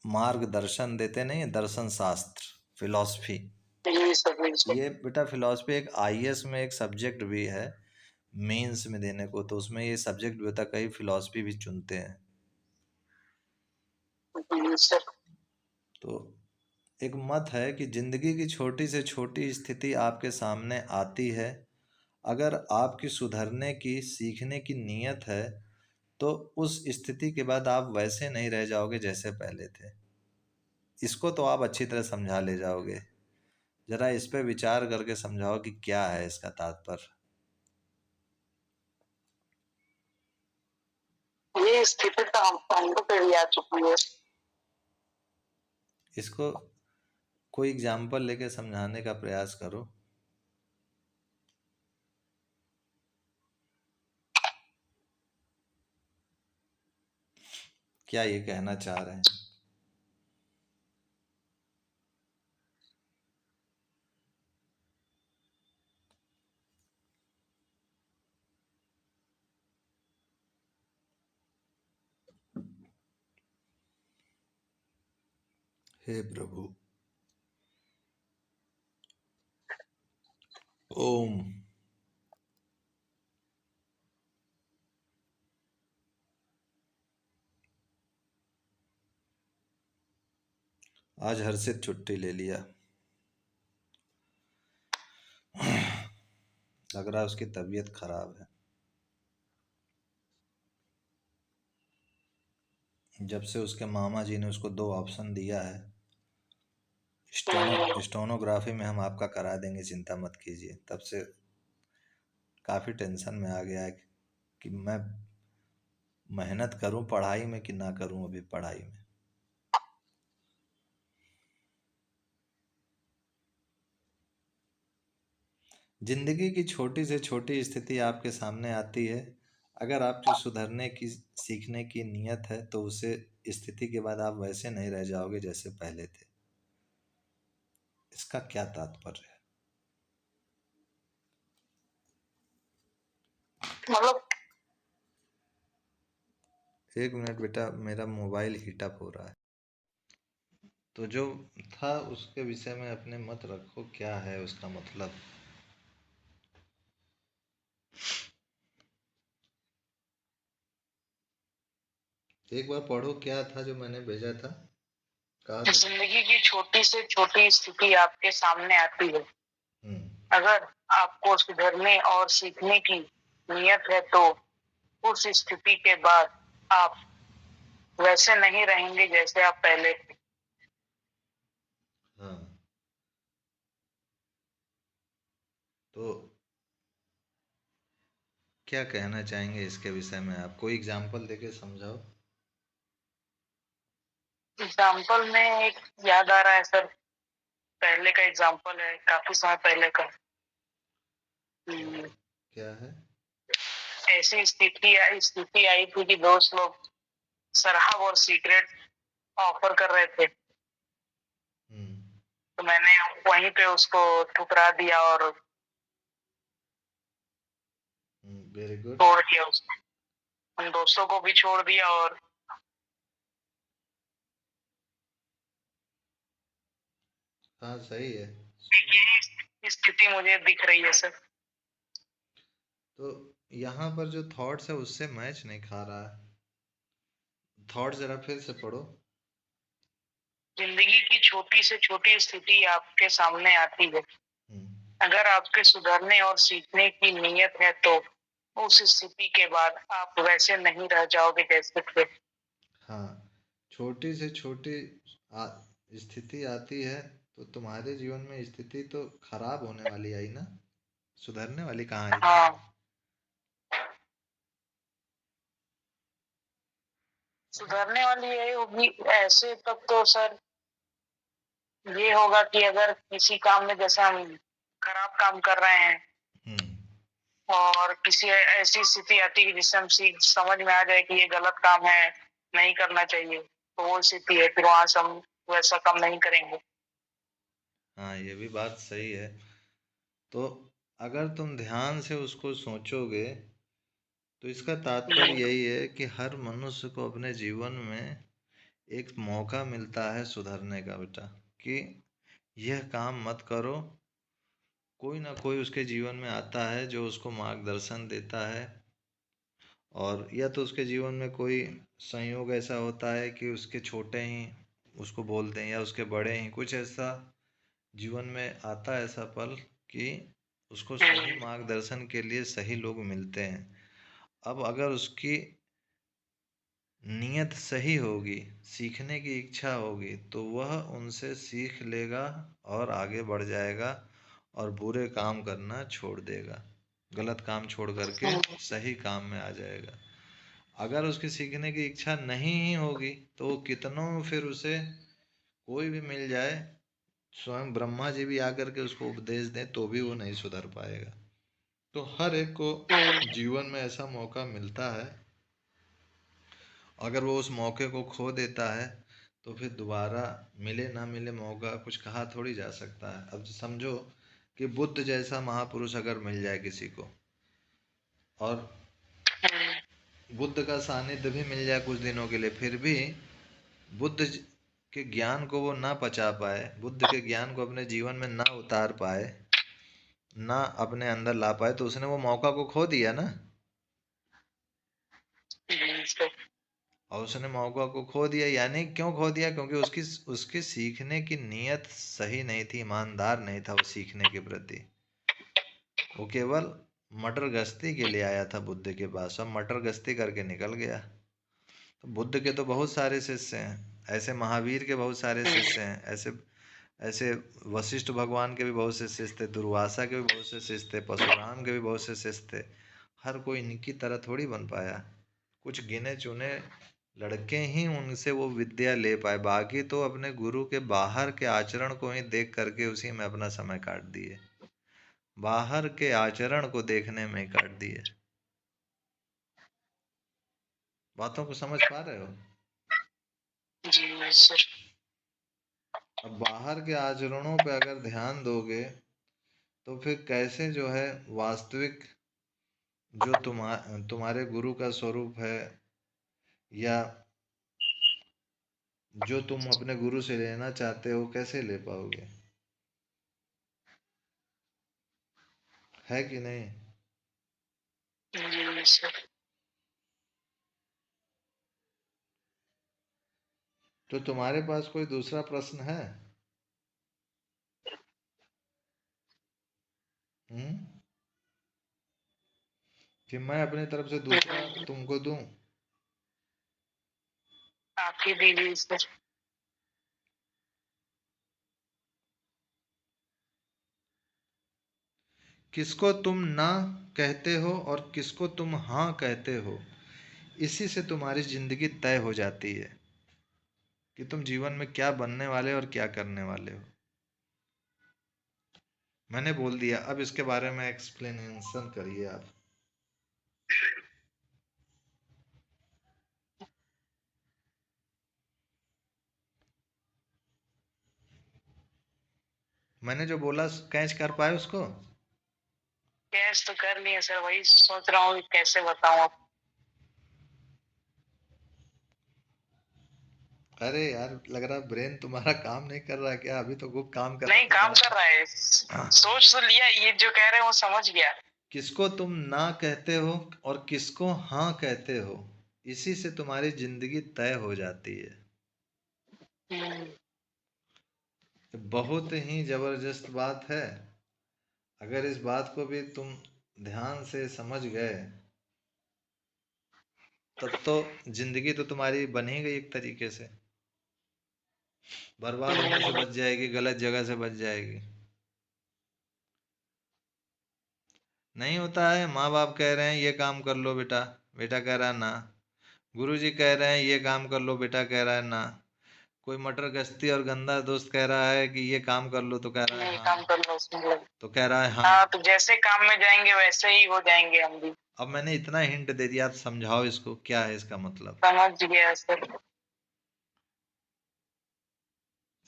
मार्गदर्शन देते नहीं, दर्शन शास्त्र, फिलॉसफी। जी सर, जी सर। ये बेटा फिलॉसफी एक आईएएस में एक सब्जेक्ट भी है, मेंस में देने को, तो उसमें ये सब्जेक्ट भी होता है, कई फिलॉसफी भी चुनते हैं। जी सर। तो एक मत है कि जिंदगी की छोटी से छोटी स्थिति आपके सामने आती है। अगर आपकी सुधरने की, सीखने की नीयत है तो उस स्थिति के बाद आप वैसे नहीं रह जाओगे जैसे पहले थे। इसको तो आप अच्छी तरह समझा ले जाओगे। जरा इस पे विचार करके समझाओ कि क्या है इसका तात्पर्य। ये स्थिति तो हमको पे भी आ चुकी है। इसको कोई एग्जाम्पल लेके समझाने का प्रयास करो। क्या ये कहना चाह रहे हैं? हे प्रभु, ओम। आज हर्षित छुट्टी ले लिया, लग रहा है उसकी तबीयत खराब है। जब से उसके मामा जी ने उसको 2 ऑप्शन दिया है, स्टोनोग्राफी में हम आपका करा देंगे, चिंता मत कीजिए, तब से काफ़ी टेंशन में आ गया है कि मैं मेहनत करूं पढ़ाई में कि ना करूं अभी पढ़ाई में। जिंदगी की छोटी से छोटी स्थिति आपके सामने आती है। अगर आपकी सुधरने की सीखने की नीयत है तो उसे स्थिति के बाद आप वैसे नहीं रह जाओगे जैसे पहले थे। इसका क्या तात्पर्य है? मतलब 1 मिनट बेटा, मेरा मोबाइल हीटअप हो रहा है। तो जो था उसके विषय में अपने मत रखो, क्या है उसका मतलब। एक बार पढ़ो, क्या था जो मैंने भेजा था, कहा था। जिंदगी की छोटी से छोटी स्थिति आपके सामने आती है। हम्म। अगर आपको सुधरने और सीखने की नीयत है तो उस स्थिति के बाद आप वैसे नहीं रहेंगे जैसे आप पहले थे। हाँ, तो क्या कहना चाहेंगे इसके विषय में? आप कोई एग्जाम्पल देके समझाओ। एग्जाम्पल में एक याद आ रहा है सर, पहले का एग्जाम्पल है, काफी समय पहले का। क्या है? ऐसी स्थिति आई थी कि दोस्त लोग शराब और सिगरेट ऑफर कर रहे थे, हम्म। तो मैंने वहीं पे उसको ठुकरा दिया और वेरी गुड। छोड़ दिया उसको, उन दोस्तों को भी छोड़ दिया। और हाँ, सही है। ये स्थिति मुझे दिख रही है सर। तो यहाँ पर जो थॉट्स है उससे मैच नहीं खा रहा है। थॉट जरा फिर से पढ़ो। जिंदगी की छोटी से छोटी स्थिति आपके सामने आती है। हम्म। अगर आपके सुधरने और सीखने की नीयत है तो उस स्थिति के बाद आप वैसे नहीं रह जाओगे जैसे थे। हाँ, छोटी से छोटी स्थिति आती है तो तुम्हारे जीवन में स्थिति तो खराब होने वाली आई ना, सुधरने वाली कहाँ आई थी? हाँ, सुधरने वाली यही होगी। ऐसे तब तो सर ये होगा कि अगर किसी काम में जैसे हम खराब काम कर रहे हैं हम्म। और किसी ऐसी स्थिति आती है जिससे हम सीख समझ में आ जाए कि ये गलत काम है, नहीं करना चाहिए, तो वो स्थिति है, फिर वहां से हम वैसा काम नहीं करेंगे। हाँ, ये भी बात सही है। तो अगर तुम ध्यान से उसको सोचोगे तो इसका तात्पर्य यही है कि हर मनुष्य को अपने जीवन में एक मौका मिलता है सुधरने का बेटा, कि यह काम मत करो। कोई ना कोई उसके जीवन में आता है जो उसको मार्गदर्शन देता है, और या तो उसके जीवन में कोई संयोग ऐसा होता है कि उसके छोटे ही उसको बोलते हैं, या उसके बड़े ही कुछ ऐसा जीवन में आता है ऐसा पल कि उसको सही मार्गदर्शन के लिए सही लोग मिलते हैं। अब अगर उसकी नीयत सही होगी, सीखने की इच्छा होगी, तो वह उनसे सीख लेगा और आगे बढ़ जाएगा और बुरे काम करना छोड़ देगा, गलत काम छोड़ करके सही काम में आ जाएगा। अगर उसकी सीखने की इच्छा नहीं ही होगी तो वो कितनों फिर उसे कोई भी मिल जाए, स्वयं ब्रह्मा जी भी आकर के उसको उपदेश दें तो भी वो नहीं सुधर पाएगा। तो हर एक को जीवन में ऐसा मौका मिलता है, अगर वो उस मौके को खो देता है तो फिर दोबारा मिले ना मिले मौका कुछ कहा थोड़ी जा सकता है। अब समझो कि बुद्ध जैसा महापुरुष अगर मिल जाए किसी को, और बुद्ध का सानिध्य भी मिल जाए कुछ दिनों के लिए, फिर भी के ज्ञान को वो ना पचा पाए, बुद्ध के ज्ञान को अपने जीवन में ना उतार पाए, ना अपने अंदर ला पाए, तो उसने वो मौका को खो दिया ना। और उसने मौका को खो दिया, यानी क्यों खो दिया? क्योंकि उसकी उसकी सीखने की नीयत सही नहीं थी, ईमानदार नहीं था वो सीखने के प्रति। वो केवल मटर गश्ती के लिए आया था बुद्ध के पास, और मटर गश्ती करके निकल गया। तो बुद्ध के तो बहुत सारे शिष्य हैं, ऐसे महावीर के बहुत सारे शिष्य हैं, ऐसे ऐसे वशिष्ठ भगवान के भी बहुत से शिष्य थे, दुर्वासा के भी बहुत से शिष्य थे, परशुराम के भी बहुत से शिष्य थे। हर कोई इनकी तरह थोड़ी बन पाया, कुछ गिने चुने लड़के ही उनसे वो विद्या ले पाए, बाकी तो अपने गुरु के बाहर के आचरण को ही देख करके उसी में अपना समय काट दिए। बाहर के आचरण को देखने में काट दिए। बातों को समझ पा रहे हो? जी सर। अब बाहर के आचरणों पे अगर ध्यान दोगे तो फिर कैसे जो है वास्तविक जो तुम्हारे गुरु का स्वरूप है, या जो तुम अपने गुरु से लेना चाहते हो, कैसे ले पाओगे? है कि नहीं? जी सर। तो तुम्हारे पास कोई दूसरा प्रश्न है? हम्म? कि मैं अपनी तरफ से दूसरा तुमको दूं? आप ही दीजिए सर। किसको तुम ना कहते हो और किसको तुम हाँ कहते हो, इसी से तुम्हारी जिंदगी तय हो जाती है कि तुम जीवन में क्या बनने वाले और क्या करने वाले हो। मैंने बोल दिया, अब इसके बारे में एक्सप्लेनेशन करिए आप। मैंने जो बोला कैच कर पाए उसको? कैश तो कर लिया सर, वही सोच रहा हूँ कैसे बताऊँ आप। अरे यार, लग रहा ब्रेन तुम्हारा काम नहीं कर रहा है क्या? अभी तो खूब काम कर रहा नहीं, था काम बात। कर रहा है, सोच तो लिया, ये जो कह रहे हैं वो समझ गया। किसको तुम ना कहते हो और किसको हाँ कहते हो, इसी से तुम्हारी जिंदगी तय हो जाती है। हम्म। बहुत ही जबरदस्त बात है। अगर इस बात को भी तुम ध्यान से समझ गए तब तो जिंदगी तो तुम्हारी बन ही गई एक तरीके से। बर्बाद होने से बच जाएगी, गलत जगह से बच जाएगी। नहीं होता है, माँ बाप कह रहे हैं ये काम कर लो बेटा, बेटा कह रहा है ना। गुरुजी कह रहे हैं ये काम कर लो, बेटा कह रहा है ना। कोई मटर गश्ती और गंदा दोस्त कह रहा है कि ये काम कर लो, तो कह रहा है नहीं, हाँ। काम कर लो उसमें लगे। तो कह रहा है हाँ। हाँ, तो जैसे काम में जाएंगे वैसे ही हो जाएंगे हम भी। अब मैंने इतना हिंट दे दिया, आप समझाओ इसको, क्या है इसका मतलब? समझ गया सर।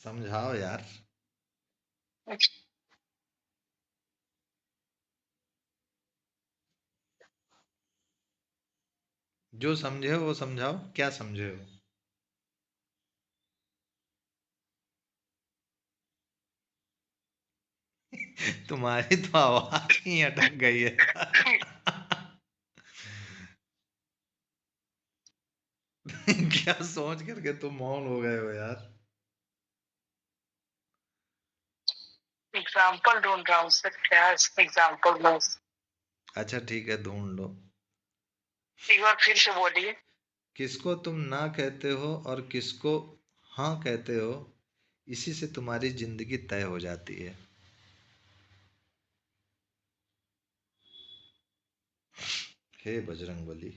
समझाओ यार। जो समझे हो वो समझाओ, क्या समझे हो? तुम्हारी तो आवाज ही अटक गई है। क्या सोच करके तुम मौन हो गए हो यार? एग्जाम्पल ढूंढ रहा हूँ सर, क्या एग्जाम्पल दूं। अच्छा ठीक है, ढूंढ लो। एक बार फिर से बोलिए। किसको तुम ना कहते हो और किसको हाँ कहते हो, इसी से तुम्हारी जिंदगी तय हो जाती है। हे बजरंगबली।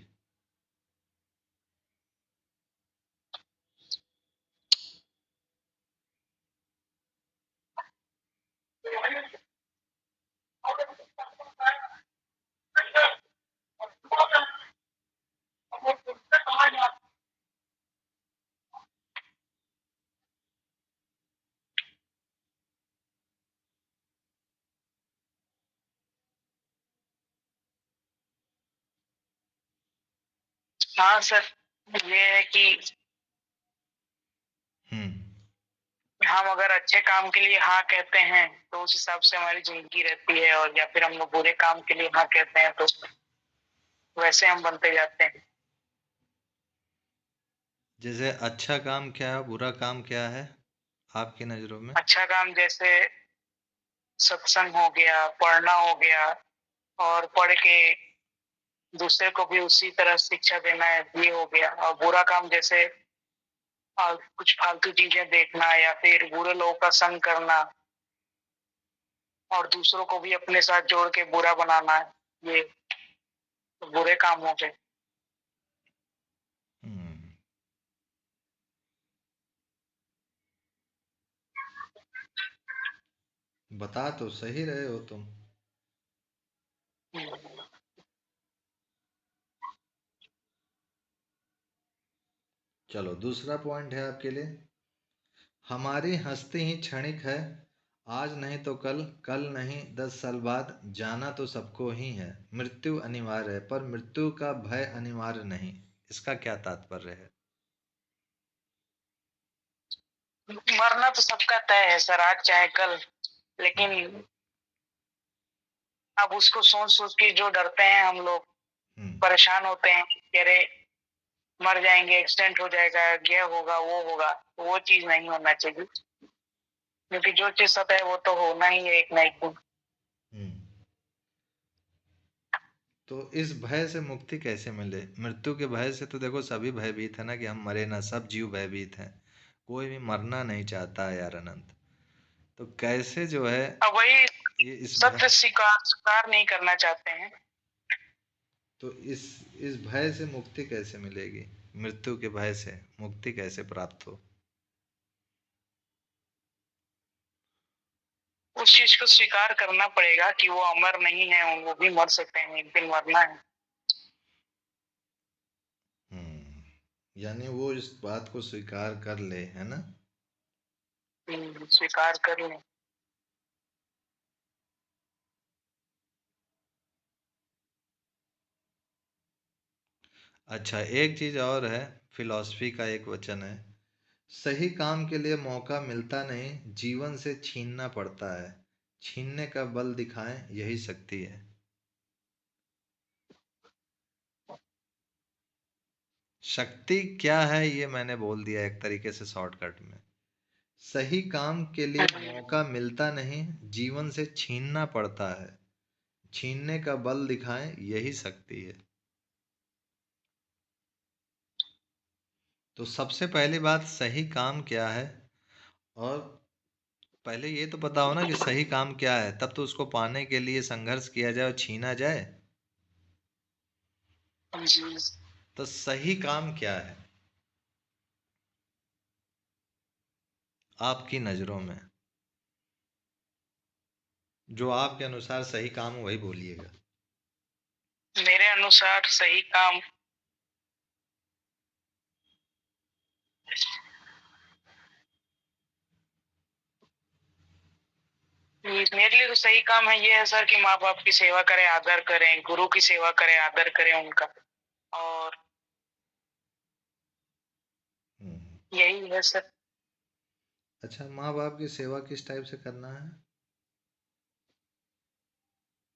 हाँ सर, ये है कि हम्म। हम अगर अच्छे काम के लिए हाँ कहते हैं तो उस हिसाब से हमारी जिंदगी रहती है, और या फिर हम लोग बुरे काम के लिए हाँ कहते हैं तो वैसे हम बनते जाते हैं। जैसे अच्छा काम क्या है, बुरा काम क्या है आपकी नजरों में? अच्छा काम जैसे सत्संग हो गया, पढ़ना हो गया, और पढ़ के दूसरे को भी उसी तरह शिक्षा देना है, ये हो गया। और बुरा काम जैसे कुछ फालतू चीजें देखना या फिर बुरे लोगों का संग करना और दूसरों को भी अपने साथ जोड़ के बुरा बनाना, ये तो बुरे काम हो गए। हम्म। बता तो सही रहे हो तुम। चलो दूसरा पॉइंट है आपके लिए, हमारी हस्ती ही क्षणिक है, आज नहीं तो कल, कल नहीं 10 साल बाद, जाना तो सबको ही है, मृत्यु अनिवार्य है पर मृत्यु का भय अनिवार्य नहीं। इसका क्या तात्पर्य है? मरना तो सबका तय है सर, आज चाहे कल, लेकिन अब उसको सोच सोच के जो डरते हैं हम लोग, परेशान होते हैं कि अरे मर जाएंगे, एक्सीडेंट हो जाएगा, ये होगा वो होगा, वो चीज नहीं होना चाहिए, क्योंकि जो चीज सत्य है वो तो होना ही है एक ना एक दिन। तो इस भय से मुक्ति कैसे मिले? मृत्यु के भय से तो देखो सभी भयभीत है ना, कि हम मरे ना, सब जीव भयभीत हैं, कोई भी मरना नहीं चाहता है यार अनंत। तो कैसे जो है अब वही ये इस सत्य भय, स्वीकार नहीं करना चाहते हैं। तो इस भय से मुक्ति कैसे मिलेगी? मृत्यु के भय से मुक्ति कैसे प्राप्त हो? उस चीज को स्वीकार करना पड़ेगा कि वो अमर नहीं है, वो भी मर सकते हैं, एक दिन मरना है। यानी वो इस बात को स्वीकार कर ले, है ना? स्वीकार कर लें। अच्छा, एक चीज और है, फिलॉसफी का एक वचन है, सही काम के लिए मौका मिलता नहीं, जीवन से छीनना पड़ता है, छीनने का बल दिखाएं यही शक्ति है। शक्ति क्या है ये मैंने बोल दिया एक तरीके से शॉर्टकट में। सही काम के लिए मौका मिलता नहीं, जीवन से छीनना पड़ता है, छीनने का बल दिखाएं यही शक्ति है। तो सबसे पहली बात, सही काम क्या है, और पहले ये तो पता हो ना कि सही काम क्या है, तब तो उसको पाने के लिए संघर्ष किया जाए और छीना जाए। जी। तो सही काम क्या है आपकी नजरों में? जो आपके अनुसार सही काम हो वही बोलिएगा। मेरे अनुसार सही काम मेरे लिए तो सही काम है ये है सर कि माँ बाप की सेवा करें, आदर करें, गुरु की सेवा करें, आदर करें उनका, और यही है सर। अच्छा, माँ बाप की सेवा किस टाइप से करना है?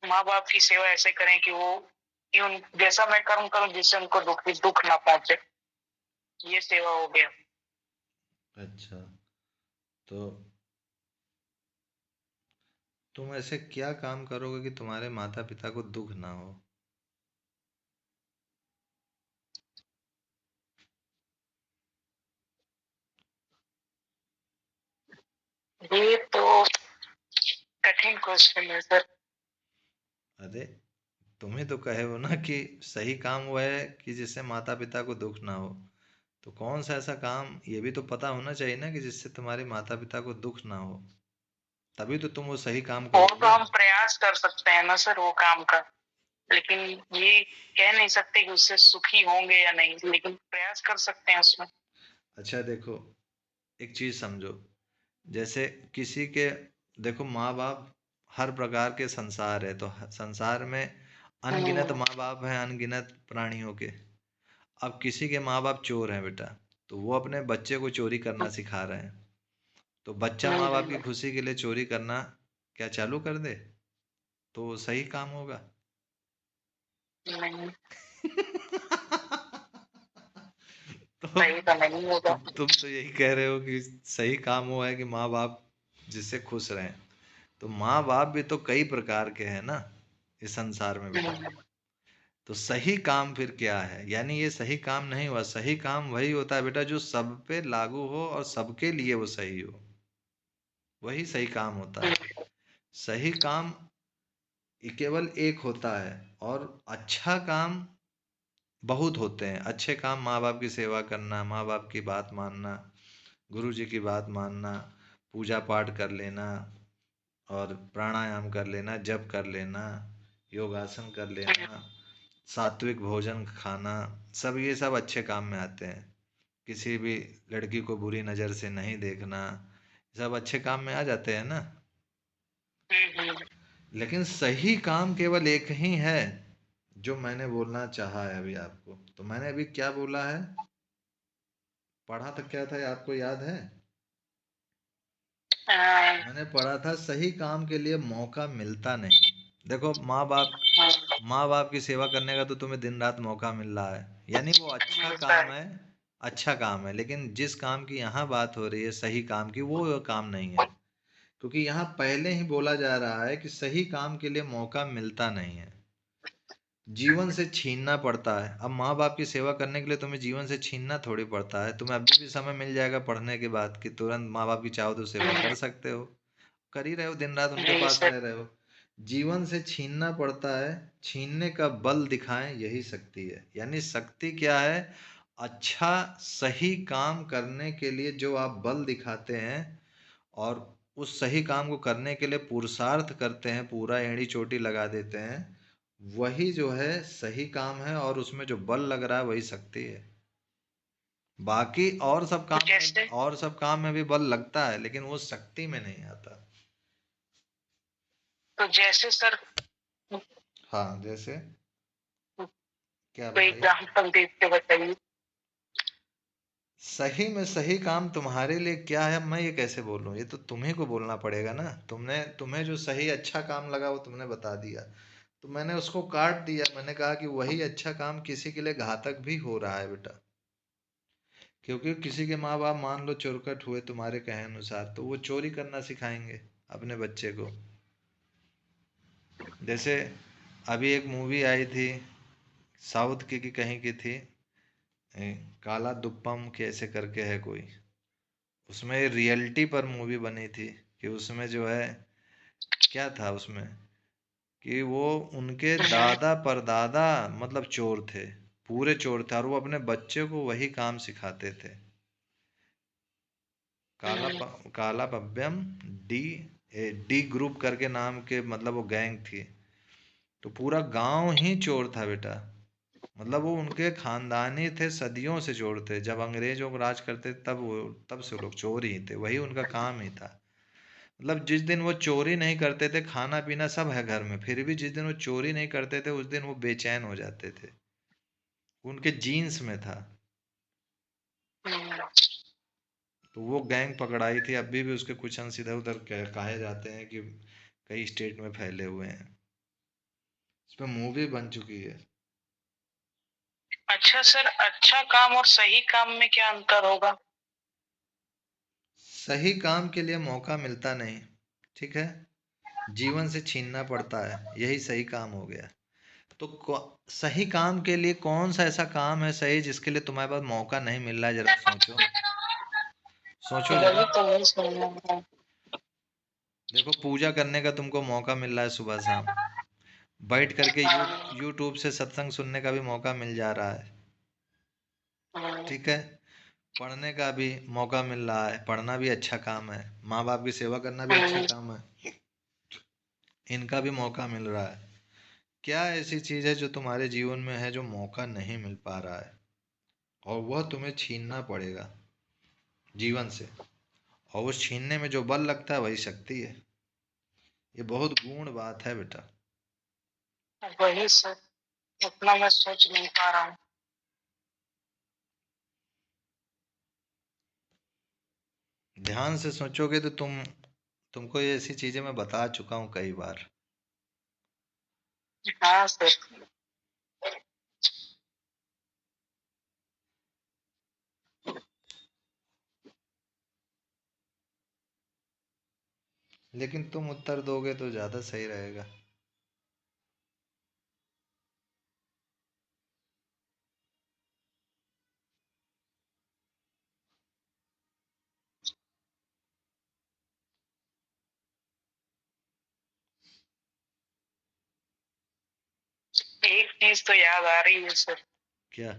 माँ बाप की सेवा ऐसे करें कि वो कि उन जैसा मैं कर्म करूं जिससे उनको दुख ना पहुंचे, ये सेवा हो गया। अच्छा, तो तुम ऐसे क्या काम करोगे कि तुम्हारे माता पिता को दुख ना हो? ये तो कठिन क्वेश्चन है सर। अरे, तुम ही तो कहे हो ना कि सही काम वो है कि जिससे माता पिता को दुख ना हो। तो कौन सा ऐसा काम, ये भी तो पता होना चाहिए ना, कि जिससे तुम्हारे माता पिता को दुख ना हो, तभी तो तुम वो सही काम वो तो करोगे। हम प्रयास कर सकते हैं ना सर वो काम का, लेकिन ये कह नहीं सकते कि उससे सुखी होंगे या नहीं, लेकिन प्रयास कर सकते हैं उसमें। अच्छा देखो, एक चीज समझो, जैसे किसी के, देखो माँ बाप हर प्रकार के संसार है, तो संसार में अनगिनत माँ बाप हैं, अनगिनत प्राणियों के। अब किसी के माँ बाप चोर हैं बेटा, तो वो अपने बच्चे को चोरी करना सिखा रहे हैं, तो बच्चा माँ बाप की खुशी के लिए चोरी करना क्या चालू कर दे, तो वो सही काम होगा? नहीं, तो सही तो नहीं होगा। तुम तो यही कह रहे हो कि सही काम वो है कि माँ बाप जिससे खुश रहें। तो माँ बाप भी तो कई प्रकार के हैं ना इस संसार में बेटा। तो सही काम फिर क्या है? यानी ये सही काम नहीं हुआ, सही काम वही होता है बेटा जो सब पे लागू हो और सबके लिए वो सही हो, वही सही काम होता है। सही काम ये केवल एक होता है, और अच्छा काम बहुत होते हैं। अच्छे काम माँ बाप की सेवा करना, माँ बाप की बात मानना, गुरु जी की बात मानना, पूजा पाठ कर लेना, और प्राणायाम कर लेना, जप कर लेना, योगासन कर लेना, सात्विक भोजन खाना, सब ये सब अच्छे काम में आते हैं। किसी भी लड़की को बुरी नज़र से नहीं देखना, सब अच्छे काम में आ जाते हैं ना। लेकिन सही काम केवल एक ही है, जो मैंने बोलना चाहा है अभी आपको। तो मैंने अभी क्या बोला है, पढ़ा तक क्या था आपको याद है? मैंने पढ़ा था सही काम के लिए मौका मिलता नहीं। देखो, माँ बाप की सेवा करने का तो तुम्हें दिन रात मौका मिल रहा है, यानी वो अच्छा काम है, अच्छा काम है। लेकिन जिस काम की यहाँ बात हो रही है सही काम की, वो काम नहीं है। क्योंकि यहाँ पहले ही बोला जा रहा है कि सही काम के लिए मौका मिलता नहीं है, जीवन से छीनना पड़ता है। अब माँ बाप की सेवा करने के लिए तुम्हें जीवन से छीनना थोड़ी पड़ता है। तुम्हें अभी भी समय मिल जाएगा पढ़ने के बाद कि तुरंत माँ बाप की चाहो तो सेवा कर सकते हो, कर ही रहे हो, दिन रात उनके जी पास सर। रह रहे हो। जीवन से छीनना पड़ता है, छीनने का बल दिखाएं, यही शक्ति है। यानी शक्ति क्या है? अच्छा सही काम करने के लिए जो आप बल दिखाते हैं और उस सही काम को करने के लिए पुरुषार्थ करते हैं, पूरा एड़ी चोटी लगा देते हैं, वही जो है सही काम है, और उसमें जो बल लग रहा है वही शक्ति है। बाकी और सब काम में भी बल लगता है, लेकिन वो शक्ति में नहीं आता। तो जैसे सर, हाँ, जैसे क्या कोई बताइए? एग्जाम्पल दे के बताइए। सही में सही काम तुम्हारे लिए क्या है, मैं ये कैसे बोलूं? ये तो तुम्ही को बोलना पड़ेगा ना। तुम्हें जो सही अच्छा काम लगा वो तुमने बता दिया, तो मैंने उसको काट दिया। मैंने कहा कि वही अच्छा काम किसी के लिए घातक भी हो रहा है बेटा। क्योंकि किसी के माँ बाप मान लो चोरकट हुए तुम्हारे कहे अनुसार, तो वो चोरी करना सिखाएंगे अपने बच्चे को। जैसे अभी एक मूवी आई थी, साउथ की कहीं की थी, ए, काला दुप्पम कैसे करके है कोई, उसमें रियलिटी पर मूवी बनी थी। कि उसमें जो है क्या था उसमें, कि वो उनके दादा परदादा मतलब चोर थे, पूरे चोर थे, और वो अपने बच्चे को वही काम सिखाते थे। काला पब्यम डी डी ग्रुप करके नाम के, मतलब वो गैंग थी। तो पूरा गांव ही चोर था बेटा। मतलब वो उनके खानदानी थे, सदियों से चोर थे। जब अंग्रेजों को राज करते तब से वो लोग चोर ही थे, वही उनका काम ही था। मतलब जिस दिन वो चोरी नहीं करते थे, खाना पीना सब है घर में, फिर भी जिस दिन वो चोरी नहीं करते थे उस दिन वो बेचैन हो जाते थे। उनके जीन्स में था। तो वो गैंग पकड़ाई थी, अभी भी उसके कुछ अंश इधर उधर कहे जाते हैं कि कई स्टेट में फैले हुए हैं। इस पे मूवी बन चुकी है। अच्छा सर, अच्छा काम और सही काम में क्या अंतर होगा? सही काम के लिए मौका मिलता नहीं, ठीक है, जीवन से छीनना पड़ता है, यही सही काम हो गया। तो सही काम के लिए कौन सा ऐसा काम है सही जिसके लिए तुम्हारे पास मौका नहीं मिल रहा है? जरा सोचो, सोचो जरा। वही तो नहीं समझ में। देखो, पूजा करने का तुमको मौका मिल रहा है सुबह शाम, बैठ करके यूट्यूब से सत्संग सुनने का भी मौका मिल जा रहा है, ठीक है। पढ़ने का भी मौका मिल रहा है, पढ़ना भी अच्छा काम है। माँ बाप की सेवा करना भी अच्छा काम है, इनका भी मौका मिल रहा है। क्या ऐसी चीज़ है जो तुम्हारे जीवन में है जो मौका नहीं मिल पा रहा है, और वह तुम्हें छीनना पड़ेगा जीवन से? और उस छीनने में जो बल लगता है वही शक्ति है। ये बहुत गूढ़ बात है बेटा। वही सर, उतना मैं सोच नहीं पा रहा हूँ। ध्यान से सोचोगे तो तुमको ये ऐसी चीजें मैं बता चुका हूँ कई बार। हाँ सर। लेकिन तुम उत्तर दोगे तो ज्यादा सही रहेगा। एक चीज तो याद आ रही है सर। क्या?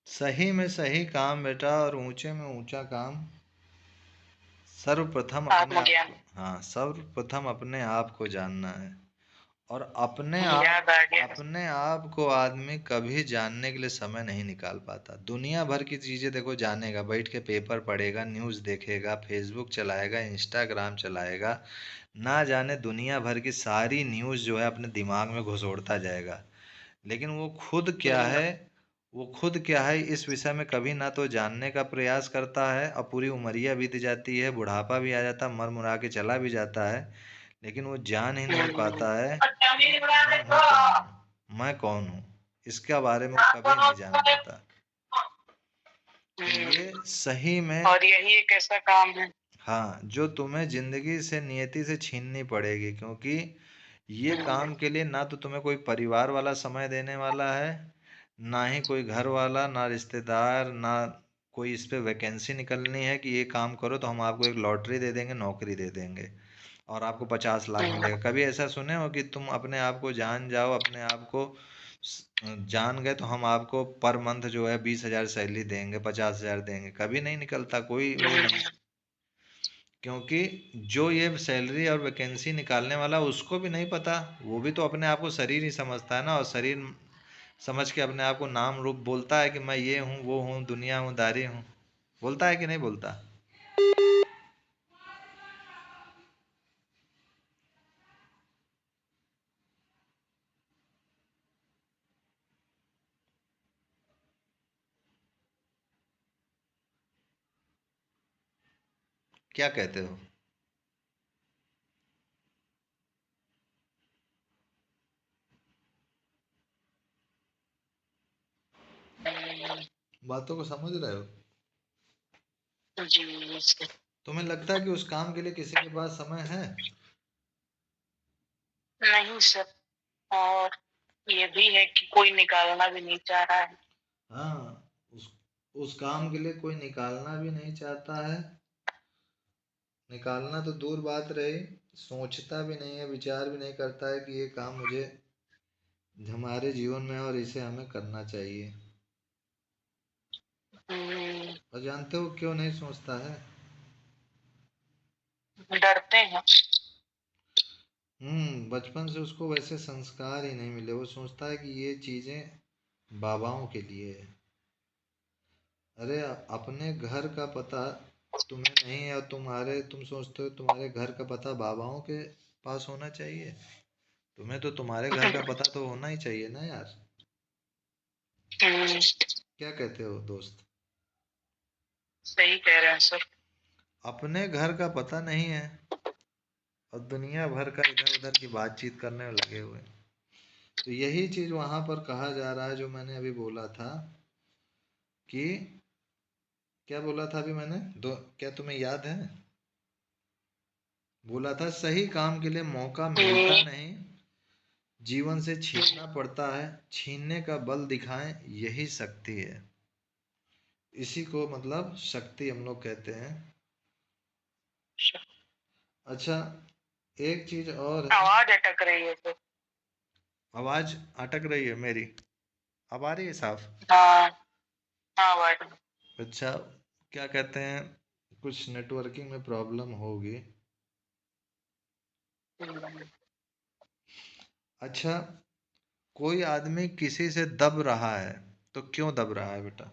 सही में सही काम बेटा, और ऊंचे में ऊंचा काम। सर्वप्रथम अपने आप आत्मज्ञान। को, हाँ, सर्वप्रथम अपने आप को जानना है, और अपने याद आ गया। अपने आप को आदमी कभी जानने के लिए समय नहीं निकाल पाता। दुनिया भर की चीजें देखो जानेगा, बैठ के पेपर पढ़ेगा, न्यूज़ देखेगा, फेसबुक चलाएगा, इंस्टाग्राम चलाएगा, ना जाने दुनिया भर की सारी न्यूज़ जो है अपने दिमाग में घुसोड़ता जाएगा। लेकिन वो खुद क्या है इस विषय में कभी ना तो जानने का प्रयास करता है, और पूरी उमरिया बीत जाती है, बुढ़ापा भी आ जाता है, मर मुरा के चला भी जाता है, लेकिन वो जान ही नहीं पाता है कि मैं हूँ कौन, मैं कौन हूँ। इसके बारे में वो कभी नहीं जान पाता। तो ये सही में, और यही एक ऐसा काम है। हाँ, जो तुम्हें जिंदगी से नियति से छीननी पड़ेगी, क्योंकि ये काम के लिए ना तो तुम्हें कोई परिवार वाला समय देने वाला है, ना ही कोई घर वाला, ना रिश्तेदार, ना कोई इस पे वैकेंसी निकलनी है कि ये काम करो तो हम आपको एक लॉटरी दे देंगे, नौकरी दे देंगे और आपको 50 लाख मिलेगा। कभी ऐसा सुने हो कि तुम अपने आप को जान जाओ, अपने आप को जान गए तो हम आपको पर मंथ जो है 20,000 सैलरी देंगे, 50,000 देंगे? कभी नहीं निकलता, कोई वो नहीं। क्योंकि जो ये सैलरी और वैकेंसी निकालने वाला उसको भी नहीं पता, वो भी तो अपने आप को शरीर ही समझता है ना, और शरीर समझ के अपने आप को नाम रूप बोलता है कि मैं ये हूँ, वो हूँ, दुनिया हूँ, दारी हूँ। बोलता है कि नहीं बोलता? क्या कहते हो? बातों को समझ रहे हो? जी सर। तुम्हें लगता है कि उस काम के लिए किसी के पास समय है? नहीं सर। और ये भी है कि कोई निकालना भी नहीं चाह रहा है। हाँ, उस काम के लिए कोई निकालना भी नहीं चाहता है। निकालना तो दूर बात रही, सोचता भी नहीं है, विचार भी नहीं करता है कि ये काम मुझे हमारे जीवन में और इसे हमें करना चाहिए। और जानते हो क्यों नहीं सोचता है? डरते हैं। बचपन से उसको वैसे संस्कार ही नहीं मिले। वो सोचता है कि ये चीजें बाबाओं के लिए है। अरे अपने घर का पता तुम्हें नहीं है, और तुम सोचते हो तुम्हारे घर का पता बाबाओं के पास होना चाहिए? तुम्हें तो तुम्हारे घर का पता तो होना ही चाहिए ना यार। क्या कहते हो दोस्त? सही कह रहे हैं सर। अपने घर का पता नहीं है और दुनिया भर का इधर उधर की बातचीत करने में लगे हुए हैं। तो यही चीज वहां पर कहा जा रहा है जो मैंने अभी बोला था कि, क्या बोला था अभी मैंने दो, क्या तुम्हें याद है? बोला था सही काम के लिए मौका मिलता नहीं, जीवन से छीनना पड़ता है, छीनने का बल दिखाएं यही शक्ति है। इसी को मतलब शक्ति हम लोग कहते हैं। अच्छा, एक चीज और है। आवाज अटक रही है सर। आवाज अटक रही है मेरी? अब आ रही है साफ? हाँ। हाँ भाई। अच्छा, क्या कहते हैं, कुछ नेटवर्किंग में प्रॉब्लम होगी। अच्छा, कोई आदमी किसी से दब रहा है तो क्यों दब रहा है बेटा?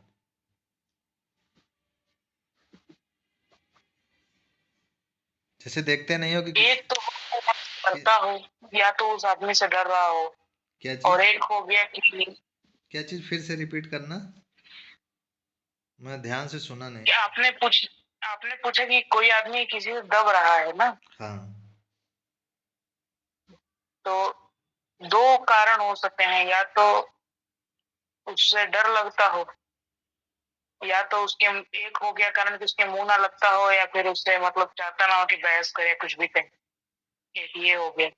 जैसे देखते नहीं हो कि एक तो कि, करता हो, या तो उस आदमी से डर रहा हो। क्या और चीज? एक हो गया कि क्या चीज फिर से रिपीट करना, मैं ध्यान से सुना नहीं। आपने पूछा कि कोई आदमी किसी से दब रहा है ना। हाँ। तो दो कारण हो सकते हैं, या तो उससे डर लगता हो, या तो उसके एक हो गया कारण कि उसके मुंह ना लगता हो, या फिर उससे मतलब चाहता ना हो कि बहस करे कुछ भी कहे। एक ये हो गया।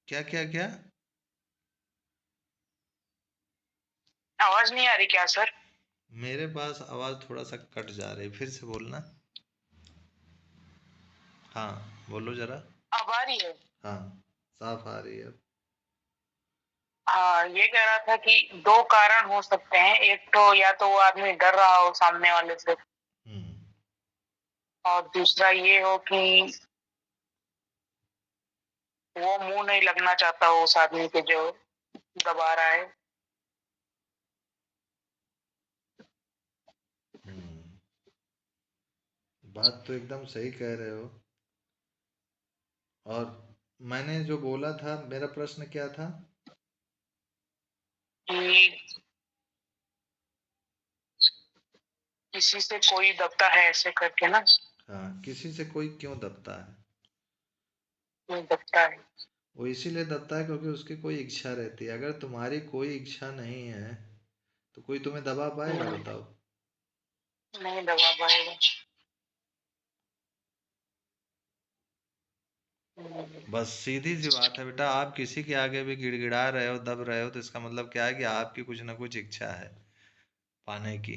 क्या क्या क्या? आवाज नहीं आ रही क्या सर? मेरे पास आवाज थोड़ा सा कट जा रही, फिर से बोलना। हाँ, बोलो जरा। अब आ रही है। हाँ, साफ आ रही है अब। हाँ, ये कह रहा था कि दो कारण हो सकते हैं। एक तो या तो वो आदमी डर रहा हो सामने वाले से, हम्म। और दूसरा ये हो कि वो मुंह नहीं लगना चाहता हो उस आदमी के जो दबा रहा है। बात तो एकदम सही कह रहे हो। और मैंने जो बोला था, मेरा प्रश्न क्या था? कि किसी से कोई दबता है ऐसे करके ना, हाँ, किसी से कोई क्यों दबता है? कोई दबता है। वो इसीलिए दबता है क्योंकि उसकी कोई इच्छा रहती है। अगर तुम्हारी कोई इच्छा नहीं है तो कोई तुम्हें दबा पाएगा, बताओ? नहीं दबा पाएगा। बस सीधी सी बात है बेटा, आप किसी के आगे भी गिड़गिड़ा रहे हो, दब रहे हो, तो इसका मतलब क्या है कि आपकी कुछ ना कुछ इच्छा है पाने की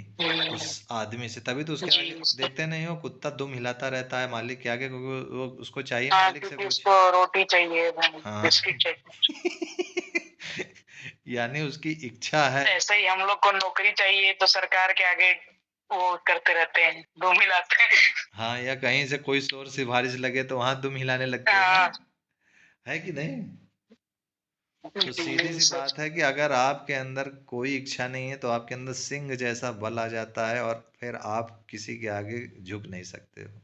उस आदमी से। तभी तो उसके आगे जी। देखते नहीं हो, कुत्ता दुम हिलाता रहता है मालिक के आगे, क्योंकि वो उसको चाहिए हाँ, मालिक से क्योंकि कुछ। उसको रोटी चाहिए, हाँ। बिस्किट चाहिए। यानी उसकी इच्छा है। ऐसे ही हम लोग को नौकरी चाहिए तो सरकार के आगे वो करते रहते हैं, दो मिलाते हैं। हाँ, या कहीं से कोई शोर सिफारिश लगे तो वहां दुम हिलाने लगते हो ना, हाँ, है कि नहीं? तो सीधी जी, सी बात है कि अगर आपके अंदर कोई इच्छा नहीं है तो आपके अंदर सिंह जैसा बल आ जाता है और फिर आप किसी के आगे झुक नहीं सकते हो।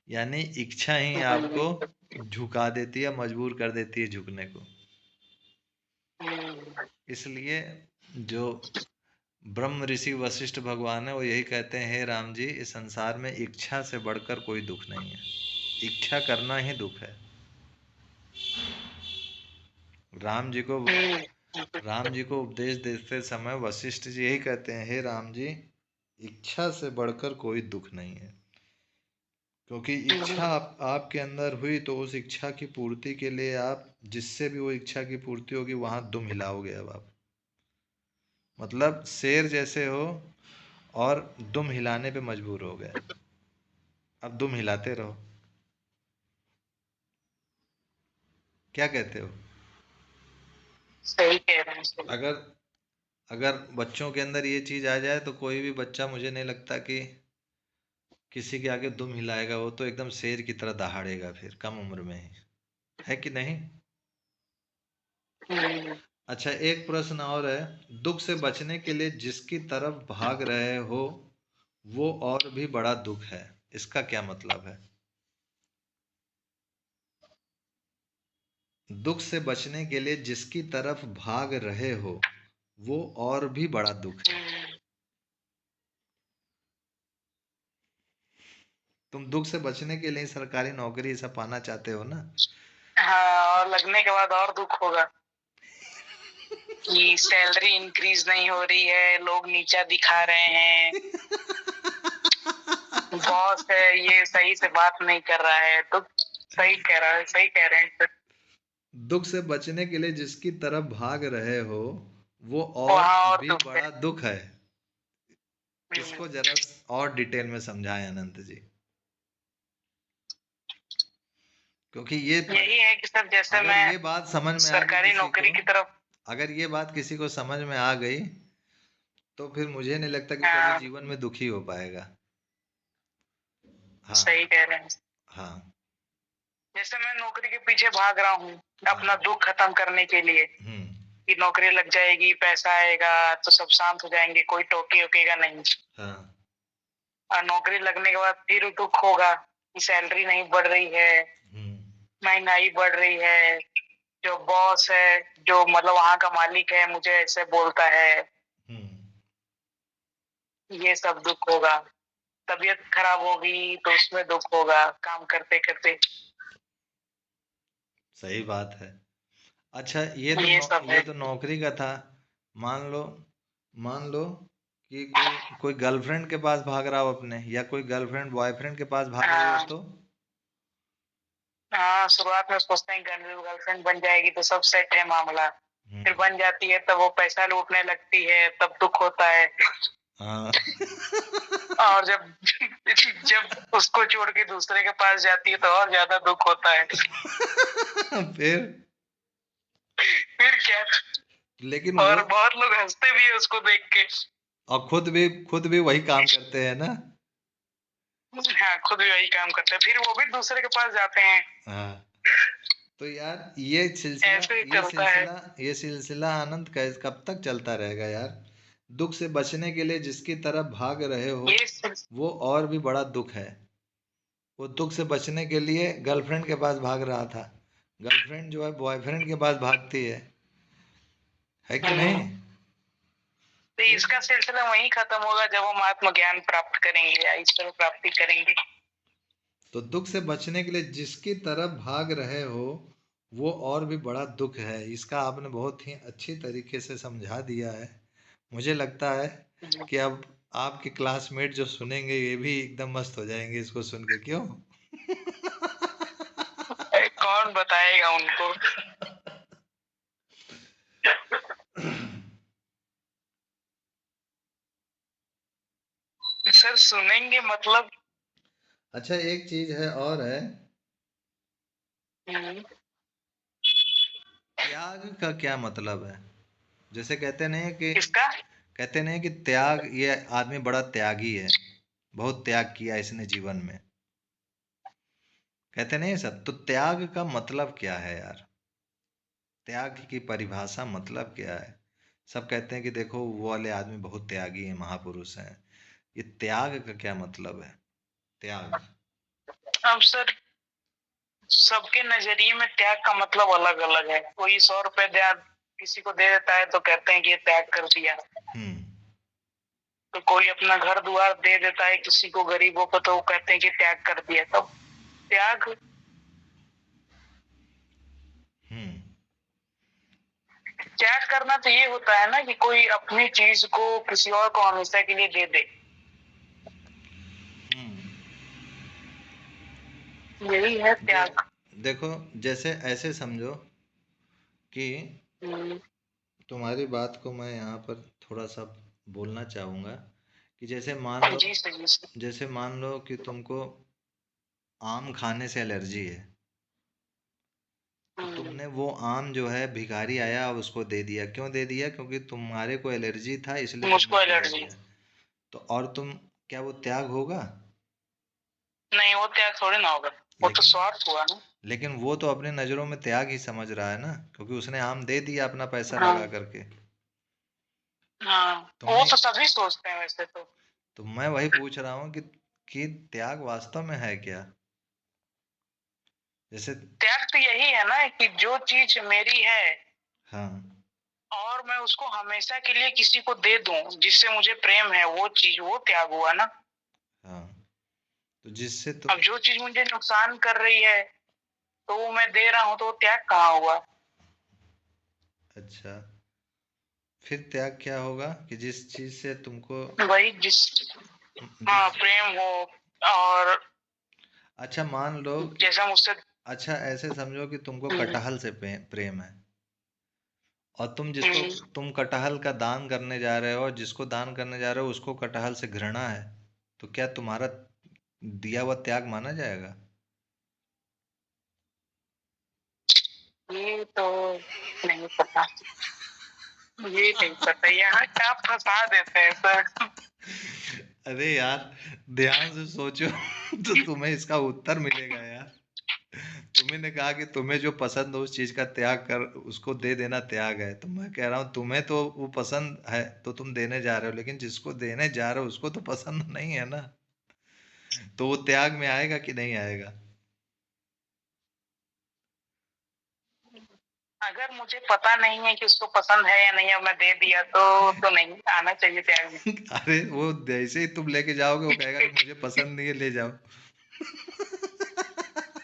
यानी इच्छा ही आपको झुका देती है, मजबूर कर देती है झुकने को। इसलिए जो ब्रह्म ऋषि वशिष्ठ भगवान है वो यही कहते हैं, हे राम जी, इस संसार में इच्छा से बढ़कर कोई दुख नहीं है, इच्छा करना ही दुख है। राम जी को राम जी को उपदेश देते समय वशिष्ठ जी यही कहते हैं, हे राम जी, इच्छा से बढ़कर कोई दुख नहीं है। क्योंकि इच्छा आपके अंदर हुई तो उस इच्छा की पूर्ति के लिए आप जिससे भी वो इच्छा की पूर्ति होगी वहां दुम हिलाओगे। अब आप मतलब शेर जैसे हो और दुम हिलाने पे मजबूर हो गए, अब दुम हिलाते रहो। क्या कहते हो? सही कह रहे हैं, सही। अगर अगर बच्चों के अंदर ये चीज आ जाए तो कोई भी बच्चा, मुझे नहीं लगता कि किसी के आगे दुम हिलाएगा। वो तो एकदम शेर की तरह दहाड़ेगा फिर कम उम्र में ही, है कि नहीं? अच्छा, एक प्रश्न और है, दुख से बचने के लिए जिसकी तरफ भाग रहे हो वो और भी बड़ा दुख है, इसका क्या मतलब है? दुख से बचने के लिए जिसकी तरफ भाग रहे हो वो और भी बड़ा दुख है। तुम दुख से बचने के लिए सरकारी नौकरी सब पाना चाहते हो ना? हाँ, और लगने के बाद और दुख होगा कि सैलरी इंक्रीज नहीं हो रही है, लोग नीचा दिखा रहे हैं, बॉस है ये सही से बात नहीं कर रहा है। तो सही कह रहा है, सही कह रहे हैं। दुख से बचने के लिए जिसकी तरफ भाग रहे हो वो और वहाँ और भी दुख है। बड़ा दुख है। इसको जरा और डिटेल में समझाएं अनंत जी, क्योंकि यही है कि सर जैसे अगर मैं ये बात समझ में आ गई सरकारी किसी को, नौकरी की तरफ। अगर ये बात किसी को समझ में आ गई तो फिर मुझे नहीं लगता कि कभी हाँ, जीवन में दुखी हो पाएगा। हाँ। सही कह रहे हैं। हाँ। जैसे मैं नौकरी के पीछे भाग रहा हूँ अपना दुख खत्म करने के लिए हम्म। कि नौकरी लग जाएगी, पैसा आएगा तो सब शांत हो जाएंगे, कोई टोके ओकेगा नहीं। हाँ। और नौकरी लगने के बाद फिर दुख होगा कि सैलरी नहीं बढ़ रही है, महंगाई बढ़ रही है, जो बॉस है, जो मतलब वहां का मालिक है, मुझे ऐसे बोलता है, ये सब दुख होगा। तबीयत खराब होगी तो उसमें दुख होगा काम करते करते। सही बात है। अच्छा, ये तो ये सब ये है। तो नौकरी का था। मान लो मान लो कि कोई गर्लफ्रेंड के पास भाग रहा हो अपने, या कोई गर्लफ्रेंड बॉयफ्रेंड के पास भाग रही हो हाँ, तो? हाँ, शुरुआत में सोचते हैं गर्लफ्रेंड बन जाएगी तो सब सेट है मामला। फिर हम्म। बन जाती है तब वो पैसा लूटने लगती है, तब दुख होता है। हाँ। और जब जब उसको छोड़ के दूसरे के पास जाती है तो और ज्यादा दुख होता है। फिर क्या। लेकिन वो और बहुत लोग हंसते भी है उसको देख के। और खुद भी वही काम करते हैं ना। हाँ, खुद भी वही काम करते हैं, फिर वो भी दूसरे के पास जाते हैं। हाँ, तो यार ये सिलसिला ऐसे ही ये चलता है। सिलसिला ये सिलसिला आनंद कब तक चलता रहेगा यार? दुख से बचने के लिए जिसकी तरफ भाग रहे हो ये सिल- वो और भी बड़ा दुख है। वो दुख से बचने के लिए गर्लफ्रेंड के पास भाग रहा था, गर्लफ्रेंड जो है बॉयफ्रेंड के पास भागती है कि नहीं? हम्म, तो इसका सिलसिला वहीं खत्म होगा जब हम आत्मज्ञान प्राप्त करेंगे या ईश्वर प्राप्ति करेंगे। तो दुख से बचने के लिए जिसकी तरफ भाग रहे हो वो और भी बड़ा दुख है। इसका आपने बहुत ही अच्छी तरीके से समझा दिया है। मुझे लगता है कि अब आपके क्लासमेट जो सुनेंगे ये भी एकदम मस्त हो जाएंगे इसको सुन के, क्यों? कौन बताएगा उनको? सर सुनेंगे मतलब? अच्छा, एक चीज है और है, हम्म, त्याग का क्या मतलब है? जैसे कहते नहीं कि किसका? कहते नहीं कि त्याग, ये आदमी बड़ा त्यागी है, बहुत त्याग किया इसने जीवन में, कहते नहीं सब? तो त्याग का मतलब क्या है यार? त्याग की परिभाषा मतलब क्या है? सब कहते हैं कि देखो वो वाले आदमी बहुत त्यागी है, महापुरुष हैं। ये त्याग का क्या मतलब है? त्याग। अब सर सबके नजरिए में त्याग का मतलब अलग अलग है। कोई 100 रुपए दे किसी को दे देता है तो कहते हैं कि ये त्याग कर दिया। हम्म। तो कोई अपना घर द्वार दे देता है किसी को, गरीबों को, तो वो कहते हैं कि त्याग कर दिया। तब त्याग हम्म। त्याग करना तो ये होता है ना कि कोई अपनी चीज को किसी और को हमेशा के लिए दे दे, हम्म। यही है त्याग। देखो, जैसे ऐसे समझो कि हम्म, तुम्हारी बात को मैं यहाँ पर थोड़ा सा बोलना चाहूँगा कि जैसे मान लो, जी सर, जी सर। जैसे मान लो कि तुमको आम खाने से एलर्जी है, तो तुमने वो आम जो है भिखारी आया और उसको दे दिया। क्यों दे दिया? क्योंकि तुम्हारे को एलर्जी था इसलिए तुमने मुझको उसको दे एलर्जी? दिया। तो और तुम, क्या वो त्याग होगा? नहीं, वो त्याग थोड़ी ना होगा, वो तो लेकिन स्वार्थ हुआ ना। लेकिन वो तो अपने नज़रों में त्याग ही समझ रहा है ना, क्योंकि उसने आम दे दिया अपना पैसा लगा हाँ करके। हाँ, वो तुमने, तो सभी सोचते हैं वैसे तो। तो मैं वही पूछ रहा हूँ कि त्याग वास्तव में है क्या? जैसे, त्याग तो यही है ना कि जो चीज मेरी है हाँ, और मैं उसको हमेशा के लिए किसी को दे दूं जिससे मुझे प्रेम है, वो चीज, वो त्याग हुआ ना। हाँ, तो जिससे अब तुम, जो चीज मुझे नुकसान कर रही है तो वो मैं दे रहा हूँ, तो वो त्याग कहाँ हुआ? अच्छा, फिर त्याग क्या होगा कि जिस चीज से तुमको, वही जिस, हाँ, जिस, प्रेम हो। और अच्छा मान लो कि, जैसा मुझसे। अच्छा ऐसे समझो कि तुमको कटहल से प्रेम है, और हम्म, तुम कटहल का दान करने जा रहे हो, और जिसको दान करने जा रहे हो उसको कटहल से घृणा है, तो क्या तुम्हारा दिया हुआ त्याग माना जाएगा? ये तो नहीं पता, ये नहीं पता, यहाँ क्या फंसा देते हैं सर। अरे यार, ध्यान से सोचो तो तुम्हें इसका उत्तर मिलेगा यार। तुम्ही ने कहा कि तुम्हें जो पसंद हो उस चीज का त्याग कर, उसको दे देना त्याग है। तो मैं कह रहा हूँ तुम्हें तो वो पसंद है तो तुम देने जा रहे हो, लेकिन जिसको देने जा रहे हो उसको तो पसंद नहीं है ना, तो वो त्याग में आएगा कि नहीं आएगा? अगर मुझे पता नहीं है कि उसको पसंद है या नहीं, अब मैं दे दिया तो नहीं आना चाहिए त्याग में। अरे वो जैसे ही तुम लेके जाओगे वो कहेगा कि मुझे पसंद नहीं है, ले जाओ।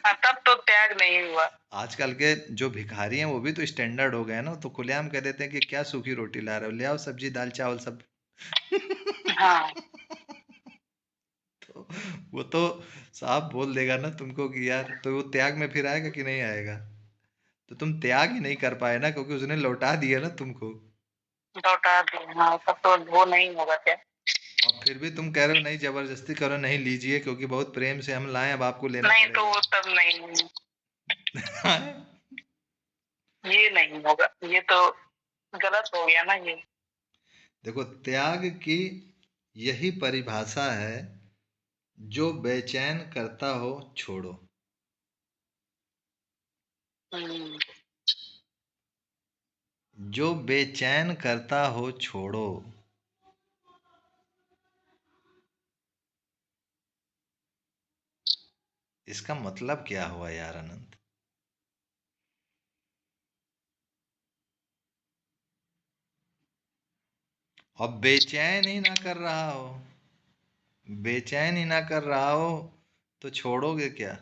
हाँ, तब तो त्याग नहीं हुआ। आजकल के जो भिखारी हैं वो भी तो स्टैंडर्ड हो गए हैं ना, तो खुलेआम कह देते हैं कि क्या सूखी रोटी ला रहे हो, ले आओ सब्जी दाल चावल सब। हाँ, तो वो तो साफ बोल देगा ना तुमको कि यार, तो वो त्याग में फिर आएगा कि नहीं आएगा? तो तुम त्याग ही नहीं कर पाए ना, क्योंकि उसने लौटा दिया ना तुमको। लौटा दिया, हाँ, तब तो वो नहीं होगा त्याग। और फिर भी तुम कह रहे हो नहीं, जबरदस्ती करो, नहीं लीजिए क्योंकि बहुत प्रेम से हम लाए, अब आपको लेना नहीं तो पड़ेगा। वो तब नहीं, ये नहीं होगा, ये तो गलत हो गया ना ये। देखो, त्याग की यही परिभाषा है जो बेचैन करता हो छोड़ो। हम्म, जो बेचैन करता हो छोड़ो। इसका मतलब क्या हुआ यार अनंत? अब बेचैन ही ना कर रहा हो, बेचैन ही ना कर रहा हो तो छोड़ोगे क्या?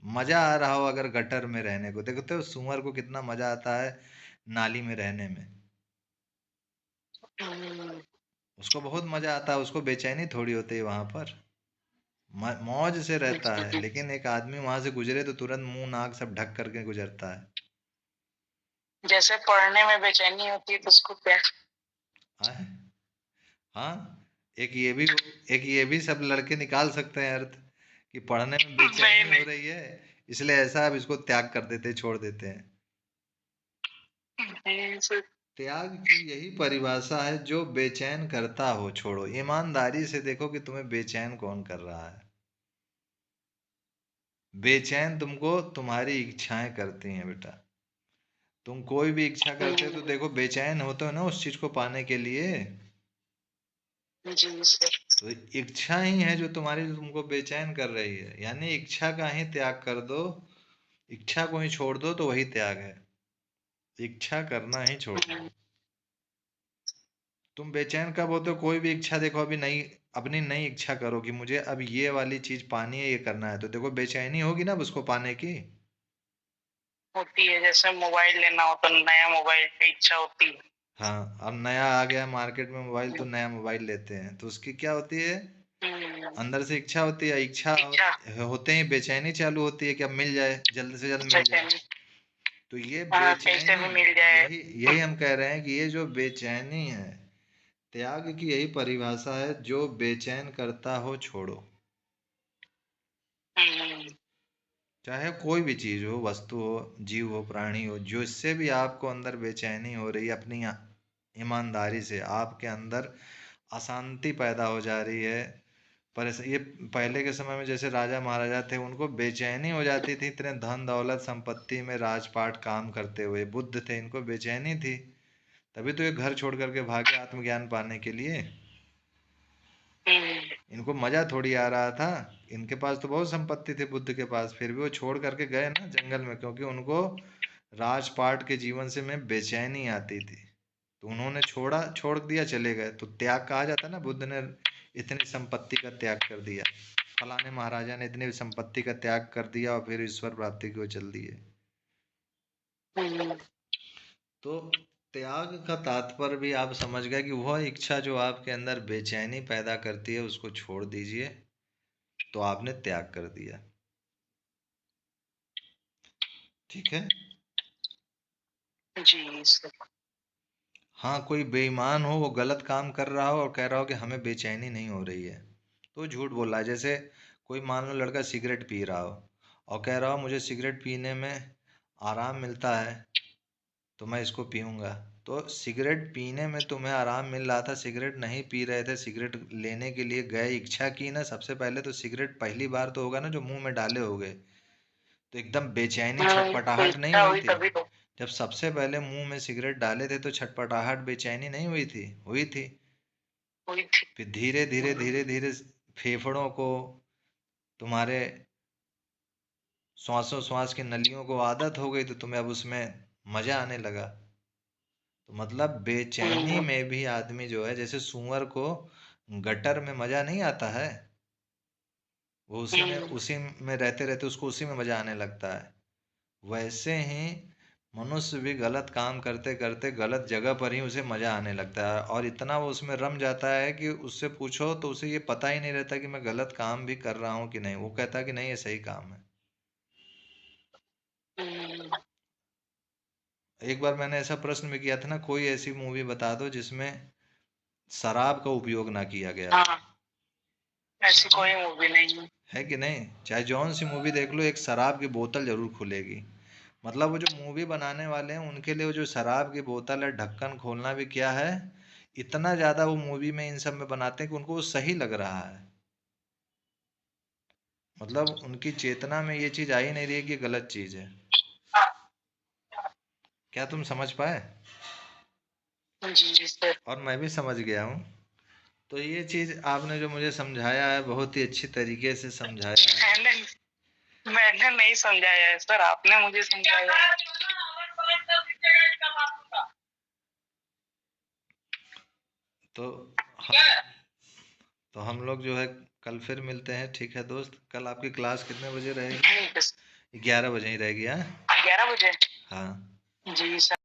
मजा आ रहा हो अगर गटर में रहने को, देखते हो सुअर को कितना मजा आता है नाली में रहने में, हम्म, उसको बहुत मजा आता है, उसको बेचैनी थोड़ी होती है वहां पर, मौज से रहता है। लेकिन एक आदमी वहां से गुजरे तो तुरंत मुंह नाक सब ढक करके गुजरता है। जैसे पढ़ने में बेचैनी होती है तो उसको क्या। हाँ, हाँ, एक ये भी एक ये भी सब लड़के निकाल सकते हैं अर्थ, कि पढ़ने में नहीं बेचैनी हो नहीं, रही है इसलिए ऐसा अब इसको त्याग कर देते, छोड़ देते हैं। नहीं, त्याग की यही परिभाषा है, जो बेचैन करता हो छोड़ो। ईमानदारी से देखो कि तुम्हें बेचैन कौन कर रहा है। बेचैन तुमको तुम्हारी इच्छाएं करती हैं बेटा। तुम कोई भी इच्छा करते हो तो देखो बेचैन होते हो ना उस चीज को पाने के लिए। जी सर। तो इच्छा ही है जो तुम्हारी, जो तुमको बेचैन कर रही है, यानी इच्छा का ही त्याग कर दो। इच्छा को ही छोड़ दो तो वही त्याग है। इच्छा करना ही छोड़ दो। तुम बेचैन कब होते हो? कोई भी इच्छा देखो, अभी नई अपनी नई इच्छा करो कि मुझे अब ये वाली चीज पानी है, ये करना है, तो देखो बेचैनी होगी ना अब उसको पाने की। होती है, जैसे मोबाइल लेना हो तो नया मोबाइल की इच्छा होती है। हाँ, अब नया आ गया मार्केट में मोबाइल तो नया मोबाइल लेते हैं, तो उसकी क्या होती है? हम्म, अंदर से इच्छा होती है, इच्छा इच्छा होते ही बेचैनी चालू होती है कि अब मिल जाए, जल्द से जल्द मिल जाए। बेचैनी। तो ये हाँ, कैसे बेचैनी, भी मिल जाए। यही यही हम कह रहे हैं कि ये जो बेचैनी है, त्याग की यही परिभाषा है, जो बेचैन करता हो छोड़ो। हम्म, चाहे कोई भी चीज हो, वस्तु हो, जीव हो, प्राणी हो, जो इससे भी आपको अंदर बेचैनी हो रही है, अपनी ईमानदारी से आपके अंदर अशांति पैदा हो जा रही है। पर ये पहले के समय में जैसे राजा महाराजा थे, उनको बेचैनी हो जाती थी इतने धन दौलत संपत्ति में राजपाट काम करते हुए। बुद्ध थे, इनको बेचैनी थी, तभी तो ये घर छोड़ करके भागे आत्मज्ञान पाने के लिए। हम्म, इनको मजा थोड़ी आ रहा था, इनके पास तो बहुत संपत्ति थी बुद्ध के पास, फिर भी वो छोड़ करके गए ना जंगल में, क्योंकि उनको राजपाट के जीवन से में बेचैनी आती थी। तो उन्होंने छोड़ा, छोड़ दिया, चले गए। तो त्याग कहा जाता है ना, बुद्ध ने इतनी संपत्ति का त्याग कर दिया, फलाने महाराजा ने इतनी संपत्ति का त्याग कर दिया और फिर ईश्वर प्राप्ति की ओर चल दिए। हम्म, तो त्याग का तात्पर्य भी आप समझ गए कि वह इच्छा जो आपके अंदर बेचैनी पैदा करती है उसको छोड़ दीजिए, तो आपने त्याग कर दिया। ठीक है। जी सर। हाँ, कोई बेईमान हो, वो गलत काम कर रहा हो और कह रहा हो कि हमें बेचैनी नहीं हो रही है, तो झूठ बोल रहा है। जैसे कोई मान लो लड़का सिगरेट पी रहा हो और कह रहा हो मुझे सिगरेट पीने में आराम मिलता है तो मैं इसको पीऊँगा। तो सिगरेट पीने में तुम्हें आराम मिल रहा था, सिगरेट नहीं पी रहे थे, सिगरेट लेने के लिए गए, इच्छा की ना सबसे पहले, तो सिगरेट पहली बार तो होगा ना जो मुंह में डाले होगे, तो एकदम बेचैनी तो छटपटाहट नहीं इच्छा हुई हुई थी? तभी तो। जब सबसे पहले मुंह में सिगरेट डाले थे तो छटपटाहट बेचैनी नहीं हुई थी? हुई थी। हुई थी। फिर धीरे धीरे धीरे धीरे फेफड़ों को, तुम्हारे श्वासों श्वास की नलियों को आदत हो गई तो तुम्हें अब उसमें मजा आने लगा। तो मतलब बेचैनी हम्म, में भी आदमी जो है, जैसे सुअर को गटर में मजा नहीं आता है, वो हम्म, उसी में रहते रहते उसको उसी में मजा आने लगता है, वैसे ही मनुष्य भी गलत काम करते करते गलत जगह पर ही उसे मजा आने लगता है, और इतना वो उसमें रम जाता है कि उससे पूछो तो उसे ये पता ही नहीं रहता कि मैं गलत काम भी कर रहा हूँ कि नहीं, वो कहता है कि नहीं ये सही काम है। हम्म, एक बार मैंने ऐसा प्रश्न भी किया था ना, कोई ऐसी मूवी बता दो जिसमें शराब का उपयोग ना किया गया हो। हाँ, ऐसी कोई मूवी नहीं है। है कि नहीं? चाहे जौन सी मूवी देख लो, एक शराब की बोतल जरूर खुलेगी। मतलब वो जो मूवी बनाने वाले हैं उनके लिए वो जो शराब की बोतल है, ढक्कन खोलना भी क्या है, इतना ज्यादा वो मूवी में इन सब में बनाते हैं कि उनको वो सही लग रहा है। मतलब उनकी चेतना में ये चीज आ ही नहीं रही है कि गलत चीज है। क्या तुम समझ पाए? जी सर। और मैं भी समझ गया हूँ। तो ये चीज आपने जो मुझे समझाया है बहुत ही अच्छी तरीके से समझाया है। मैंने नहीं समझाया है सर, आपने मुझे समझाया है। तो हम तो हम लोग जो है कल फिर मिलते हैं, ठीक है दोस्त? कल आपकी क्लास कितने बजे रहेगी? 11 बजे ही रहेगी, हाँ? 11 बजे? हाँ। जी सर।